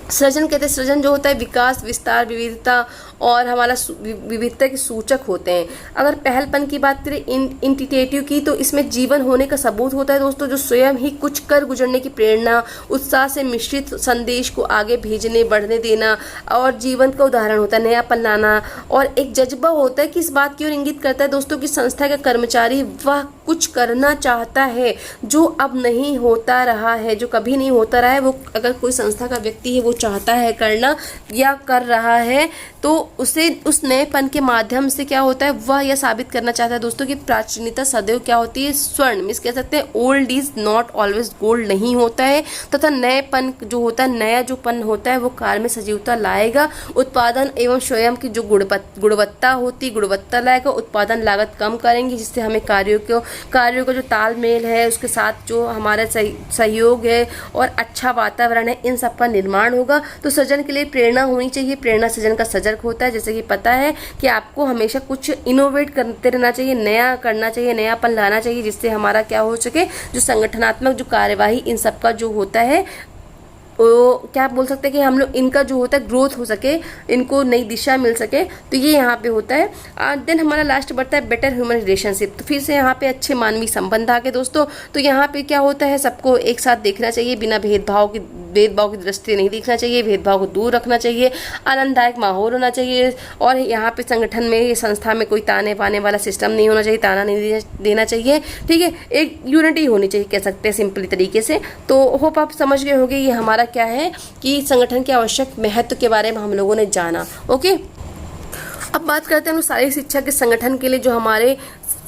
सृजन कहते हैं, सृजन जो होता है विकास, विस्तार, विविधता और हमारा विविधता के सूचक होते हैं। अगर पहलपन की बात करें इंटिटेटिव की, तो इसमें जीवन होने का सबूत होता है दोस्तों, जो स्वयं ही कुछ कर गुजरने की प्रेरणा, उत्साह से मिश्रित संदेश को आगे भेजने बढ़ने देना और जीवन का उदाहरण होता है, नयापन लाना। और एक जज्बा होता है कि इस बात की ओर इंगित करता है दोस्तों कि संस्था का कर्मचारी वह कुछ करना चाहता है जो अब नहीं होता रहा है, जो कभी नहीं होता रहा है। वो अगर कोई संस्था का व्यक्ति है वो चाहता है करना या कर रहा है, तो उसे उस नएपन के माध्यम से क्या होता है, वह यह साबित करना चाहता है दोस्तों कि प्राचीनता सदैव क्या होती है, स्वर्ण मीन्स कह सकते हैं old is not always gold नहीं होता है, तथा नएपन जो होता है, नया जो पन होता है वो कार्य में सजीवता लाएगा, उत्पादन एवं स्वयं की जो गुणवत्ता होती, गुणवत्ता लाएगा, उत्पादन लागत कम करेंगे, जिससे हमें कार्यों का जो तालमेल है उसके साथ जो हमारा सहयोग है और अच्छा वातावरण है, इन सब का निर्माण होगा। तो सृजन के लिए प्रेरणा होनी चाहिए, प्रेरणा सृजन का सजग होता है। जैसे कि पता है कि आपको हमेशा कुछ इनोवेट करते रहना चाहिए, नया करना चाहिए, नयापन लाना चाहिए, जिससे हमारा क्या हो सके, जो संगठनात्मक जो कार्यवाही इन सब का जो होता है वो क्या बोल सकते हैं कि हम लोग इनका जो होता है ग्रोथ हो सके, इनको नई दिशा मिल सके, तो ये यहाँ पे होता है। देन हमारा लास्ट बढ़ता है बेटर ह्यूमन रिलेशनशिप। तो फिर से यहाँ पे अच्छे मानवीय संबंध आ गए दोस्तों। तो यहाँ पे क्या होता है, सबको एक साथ देखना चाहिए, बिना भेदभाव की दृष्टि नहीं देखना चाहिए, भेदभाव को दूर रखना चाहिए, आनंददायक माहौल होना चाहिए। और यहाँ पे संगठन में, ये संस्था में कोई ताने पाने वाला सिस्टम नहीं होना चाहिए, ताना नहीं देना चाहिए, ठीक है। एक यूनिटी होनी चाहिए, कह सकते हैं सिंपली तरीके से। तो होप आप समझ गए होंगे ये हमारा क्या है कि संगठन के आवश्यक महत्व के बारे में हम लोगों ने जाना। ओके, अब बात करते हैं हम शारीरिक शिक्षा के संगठन के लिए जो हमारे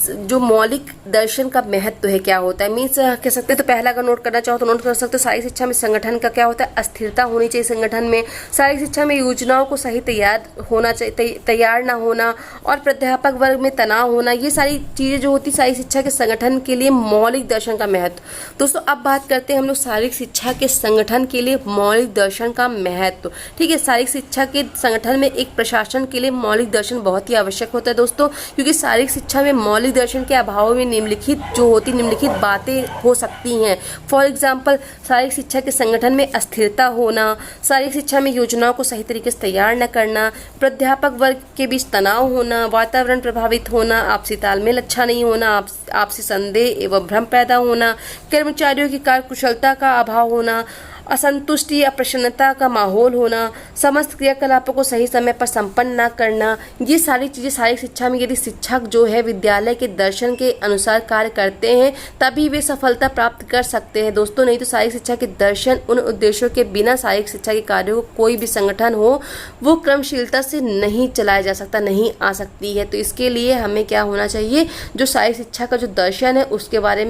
जो मौलिक दर्शन का महत्व है, क्या होता है, मीन्स कह सकते हैं। तो पहला अगर नोट करना चाहो तो नोट कर सकते हो, शारीरिक शिक्षा में संगठन का क्या होता है, अस्थिरता होनी चाहिए संगठन में। शारीरिक शिक्षा में योजनाओं को सही तैयार होना चाहिए, तैयार ना होना और प्राध्यापक वर्ग में तनाव होना, ये सारी चीज़ें जो होती है शारीरिक शिक्षा के संगठन के लिए मौलिक दर्शन का महत्व। दोस्तों अब बात करते हैं हम लोग शारीरिक शिक्षा के संगठन के लिए मौलिक दर्शन का महत्व, ठीक है। शारीरिक शिक्षा के संगठन में एक प्रशासन के लिए मौलिक दर्शन बहुत ही आवश्यक होता है दोस्तों, क्योंकि शारीरिक शिक्षा में मौलिक दर्शन के अभाव में निम्नलिखित बातें हो सकती हैं। फॉर एग्जाम्पल, शारीरिक शिक्षा के संगठन में अस्थिरता होना, शारीरिक शिक्षा में योजनाओं को सही तरीके से तैयार न करना, प्राध्यापक वर्ग के बीच तनाव होना, वातावरण प्रभावित होना, आपसी तालमेल अच्छा नहीं होना, आपसी संदेह एवं भ्रम पैदा होना, कर्मचारियों की कार्यकुशलता का अभाव होना, असंतुष्टि या प्रसन्नता का माहौल होना, समस्त क्रियाकलापों को सही समय पर संपन्न न करना, ये सारी चीज़ें शारीरिक शिक्षा में यदि शिक्षक जो है विद्यालय के दर्शन के अनुसार कार्य करते हैं तभी वे सफलता प्राप्त कर सकते हैं दोस्तों। नहीं तो शारीरिक शिक्षा के दर्शन उन उद्देश्यों के बिना शारीरिक शिक्षा के कार्यों को कोई भी संगठन हो वो क्रमशीलता से नहीं चलाया जा सकता, नहीं आ सकती है। तो इसके लिए हमें क्या होना चाहिए, जो शारीरिक शिक्षा का जो दर्शन है उसके बारे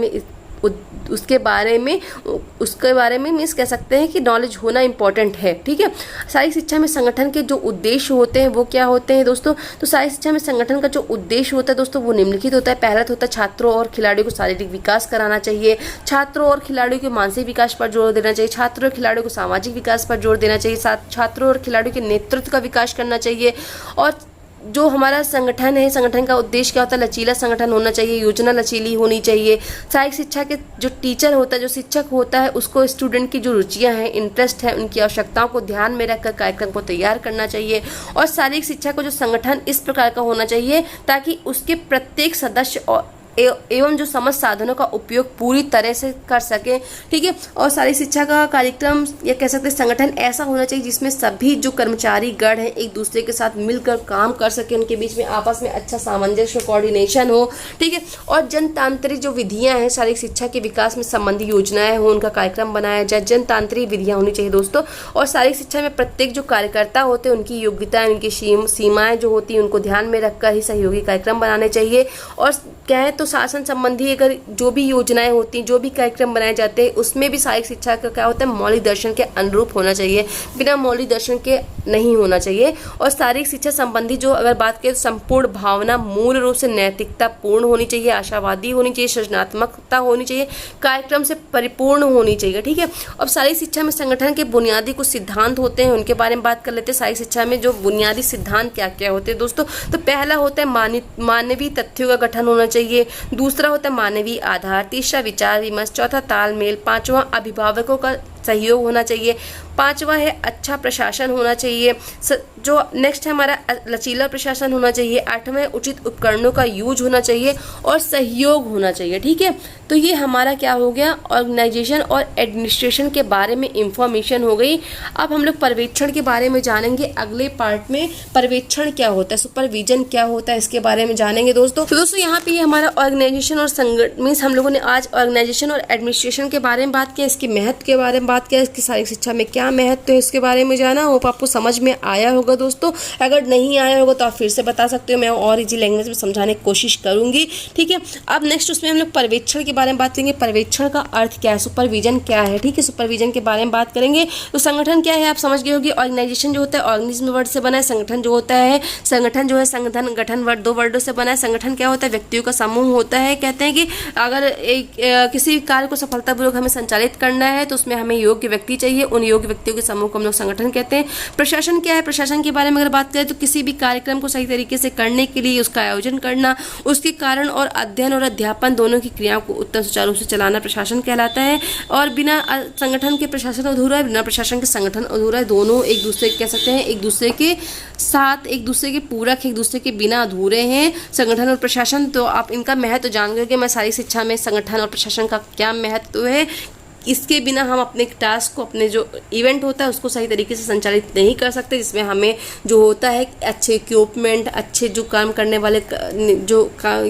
में मीन्स कह सकते हैं कि नॉलेज होना इंपॉर्टेंट है, ठीक है। शारीरिक शिक्षा में संगठन के जो उद्देश्य होते हैं वो क्या होते हैं दोस्तों, तो शारीरिक शिक्षा में संगठन का जो उद्देश्य होता है दोस्तों वो निम्नलिखित होता है। पहला तो होता है छात्रों और खिलाड़ियों को शारीरिक विकास कराना चाहिए, छात्रों और खिलाड़ियों के मानसिक विकास पर जोर देना चाहिए, छात्रों और खिलाड़ियों को सामाजिक विकास पर जोर देना चाहिए, छात्रों और खिलाड़ियों के नेतृत्व का विकास करना चाहिए। और जो हमारा संगठन है, संगठन का उद्देश्य क्या होता है, लचीला संगठन होना चाहिए, योजना लचीली होनी चाहिए। शारीरिक शिक्षा के जो टीचर होता है, जो शिक्षक होता है, उसको स्टूडेंट की जो रुचियां हैं, इंटरेस्ट है, उनकी आवश्यकताओं को ध्यान में रखकर कार्यक्रम को तैयार करना चाहिए। और शारीरिक शिक्षा को जो संगठन इस प्रकार का होना चाहिए ताकि उसके प्रत्येक सदस्य एवं जो समस्त साधनों का उपयोग पूरी तरह से कर सके, ठीक है। और शारीरिक शिक्षा का कार्यक्रम या कह सकते हैं संगठन ऐसा होना चाहिए जिसमें सभी जो कर्मचारी गण हैं एक दूसरे के साथ मिलकर काम कर सके, उनके बीच में आपस में अच्छा सामंजस्य कोऑर्डिनेशन हो, ठीक है। और जनतांत्रिक जो विधियां हैं, शारीरिक शिक्षा के विकास में संबंधी योजनाएं हो, उनका कार्यक्रम बनाया जाए, जनतांत्रिक विधियां होनी चाहिए दोस्तों। और शारीरिक शिक्षा में प्रत्येक जो कार्यकर्ता होते हैं उनकी योग्यताएं, उनकी सीमाएं जो होती हैं उनको ध्यान में रखकर ही सहयोगी कार्यक्रम बनाने चाहिए। और कहें तो शासन संबंधी अगर जो भी योजनाएं होती हैं, जो भी कार्यक्रम बनाए जाते हैं, उसमें भी शारीरिक शिक्षा का क्या होता है, मौलिक दर्शन के अनुरूप होना चाहिए, बिना मौलिक दर्शन के नहीं होना चाहिए। और शारीरिक शिक्षा संबंधी जो अगर बात करें, संपूर्ण भावना मूल रूप से नैतिकता पूर्ण होनी चाहिए, आशावादी होनी चाहिए, सृजनात्मकता होनी चाहिए, कार्यक्रम से परिपूर्ण होनी चाहिए, ठीक है। अब शारीरिक शिक्षा में संगठन के बुनियादी कुछ सिद्धांत होते हैं, उनके बारे में बात कर लेते हैं। शारीरिक शिक्षा में जो बुनियादी सिद्धांत क्या क्या होते हैं दोस्तों, तो पहला होता है मानवीय तथ्यों का गठन होना चाहिए, दूसरा होता है मानवीय आधार, तीसरा विचार विमर्श, चौथा तालमेल, पांचवा अभिभावकों का सहयोग होना चाहिए। 5वां है अच्छा प्रशासन होना चाहिए। जो नेक्स्ट है हमारा लचीला प्रशासन होना चाहिए। 8वां है उचित उपकरणों का यूज होना चाहिए और सहयोग होना चाहिए। ठीक है, तो ये हमारा क्या हो गया, ऑर्गेनाइजेशन और एडमिनिस्ट्रेशन के बारे में इंफॉर्मेशन हो गई। अब हम लोग पर्यवेक्षण के बारे में जानेंगे अगले पार्ट में। पर्यवेक्षण क्या होता है, सुपरविजन क्या होता है, इसके बारे में जानेंगे दोस्तों। तो दोस्तों यहाँ पे ये हमारा ऑर्गेनाइजेशन और संगठन मीन्स हम लोगों ने आज ऑर्गेनाइजेशन और एडमिनिस्ट्रेशन के बारे में बात किया, इसके महत्व के बारे में बात किया, इसकी सारी शिक्षा में क्या महत्व है इसके बारे में जाना। होप आपको समझ में आया होगा दोस्तों। अगर नहीं आया होगा तो आप फिर से बता सकते हो, मैं और इजी लैंग्वेज में समझाने की कोशिश करूंगी। ठीक है, अब नेक्स्ट उसमें हम लोग पर्यवेक्षण के बारे में बात करेंगे। पर्यवेक्षण का अर्थ क्या है, सुपरविजन क्या है। ठीक है, सुपरविजन के बारे में बात करेंगे। तो संगठन क्या है आप समझ गए होगी। ऑर्गेनाइजेशन जो होता है ऑर्गेनिज्म वर्ड से बना है। संगठन जो होता है, संगठन जो है संगठन गठन वर्ड 2 वर्डों से बना है। संगठन क्या होता है, व्यक्तियों का समूह होता है। कहते हैं कि अगर किसी कार्य को सफलतापूर्वक हमें संचालित करना है तो उसमें हमें योग्य व्यक्ति चाहिए। उन योग्य व्यक्तियों के समूह को हम लोग संगठन कहते हैं। प्रशासन क्या है, प्रशासन के बारे में अगर बात करें तो किसी भी कार्यक्रम को सही तरीके से करने के लिए उसका आयोजन करना, उसके कारण और अध्ययन और अध्यापन दोनों की क्रियाओं को उत्तम सुचारू रूप से चलाना प्रशासन कहलाता है। और बिना संगठन के प्रशासन अधूरा है, बिना प्रशासन के संगठन अधूरा है। दोनों एक दूसरे कह सकते हैं एक दूसरे के साथ, एक दूसरे के पूरक, एक दूसरे के बिना अधूरे हैं संगठन और प्रशासन। तो आप इनका महत्व जान गए कि मैं सारी शिक्षा में संगठन और प्रशासन का क्या महत्व है। इसके बिना हम अपने टास्क को, अपने जो इवेंट होता है उसको सही तरीके से संचालित नहीं कर सकते, जिसमें हमें जो होता है अच्छे इक्विपमेंट, अच्छे जो काम करने वाले जो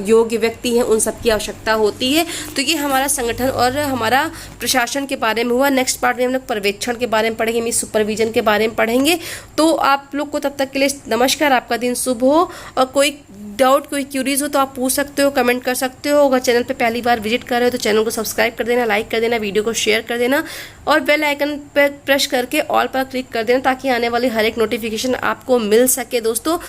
योग्य व्यक्ति हैं उन सब की आवश्यकता होती है। तो ये हमारा संगठन और हमारा प्रशासन के बारे में हुआ। नेक्स्ट पार्ट में हम लोग पर्यवेक्षण के बारे में पढ़ेंगे, मीन सुपरविजन के बारे में पढ़ेंगे। तो आप लोग को तब तक के लिए नमस्कार, आपका दिन शुभ हो। और कोई डाउट, कोई क्यूरीज हो तो आप पूछ सकते हो, कमेंट कर सकते हो। अगर चैनल पे पहली बार विजिट कर रहे हो तो चैनल को सब्सक्राइब कर देना, लाइक कर देना, वीडियो को शेयर कर देना और बेल आइकन पर प्रेस करके ऑल पर क्लिक कर देना ताकि आने वाली हर एक नोटिफिकेशन आपको मिल सके दोस्तों।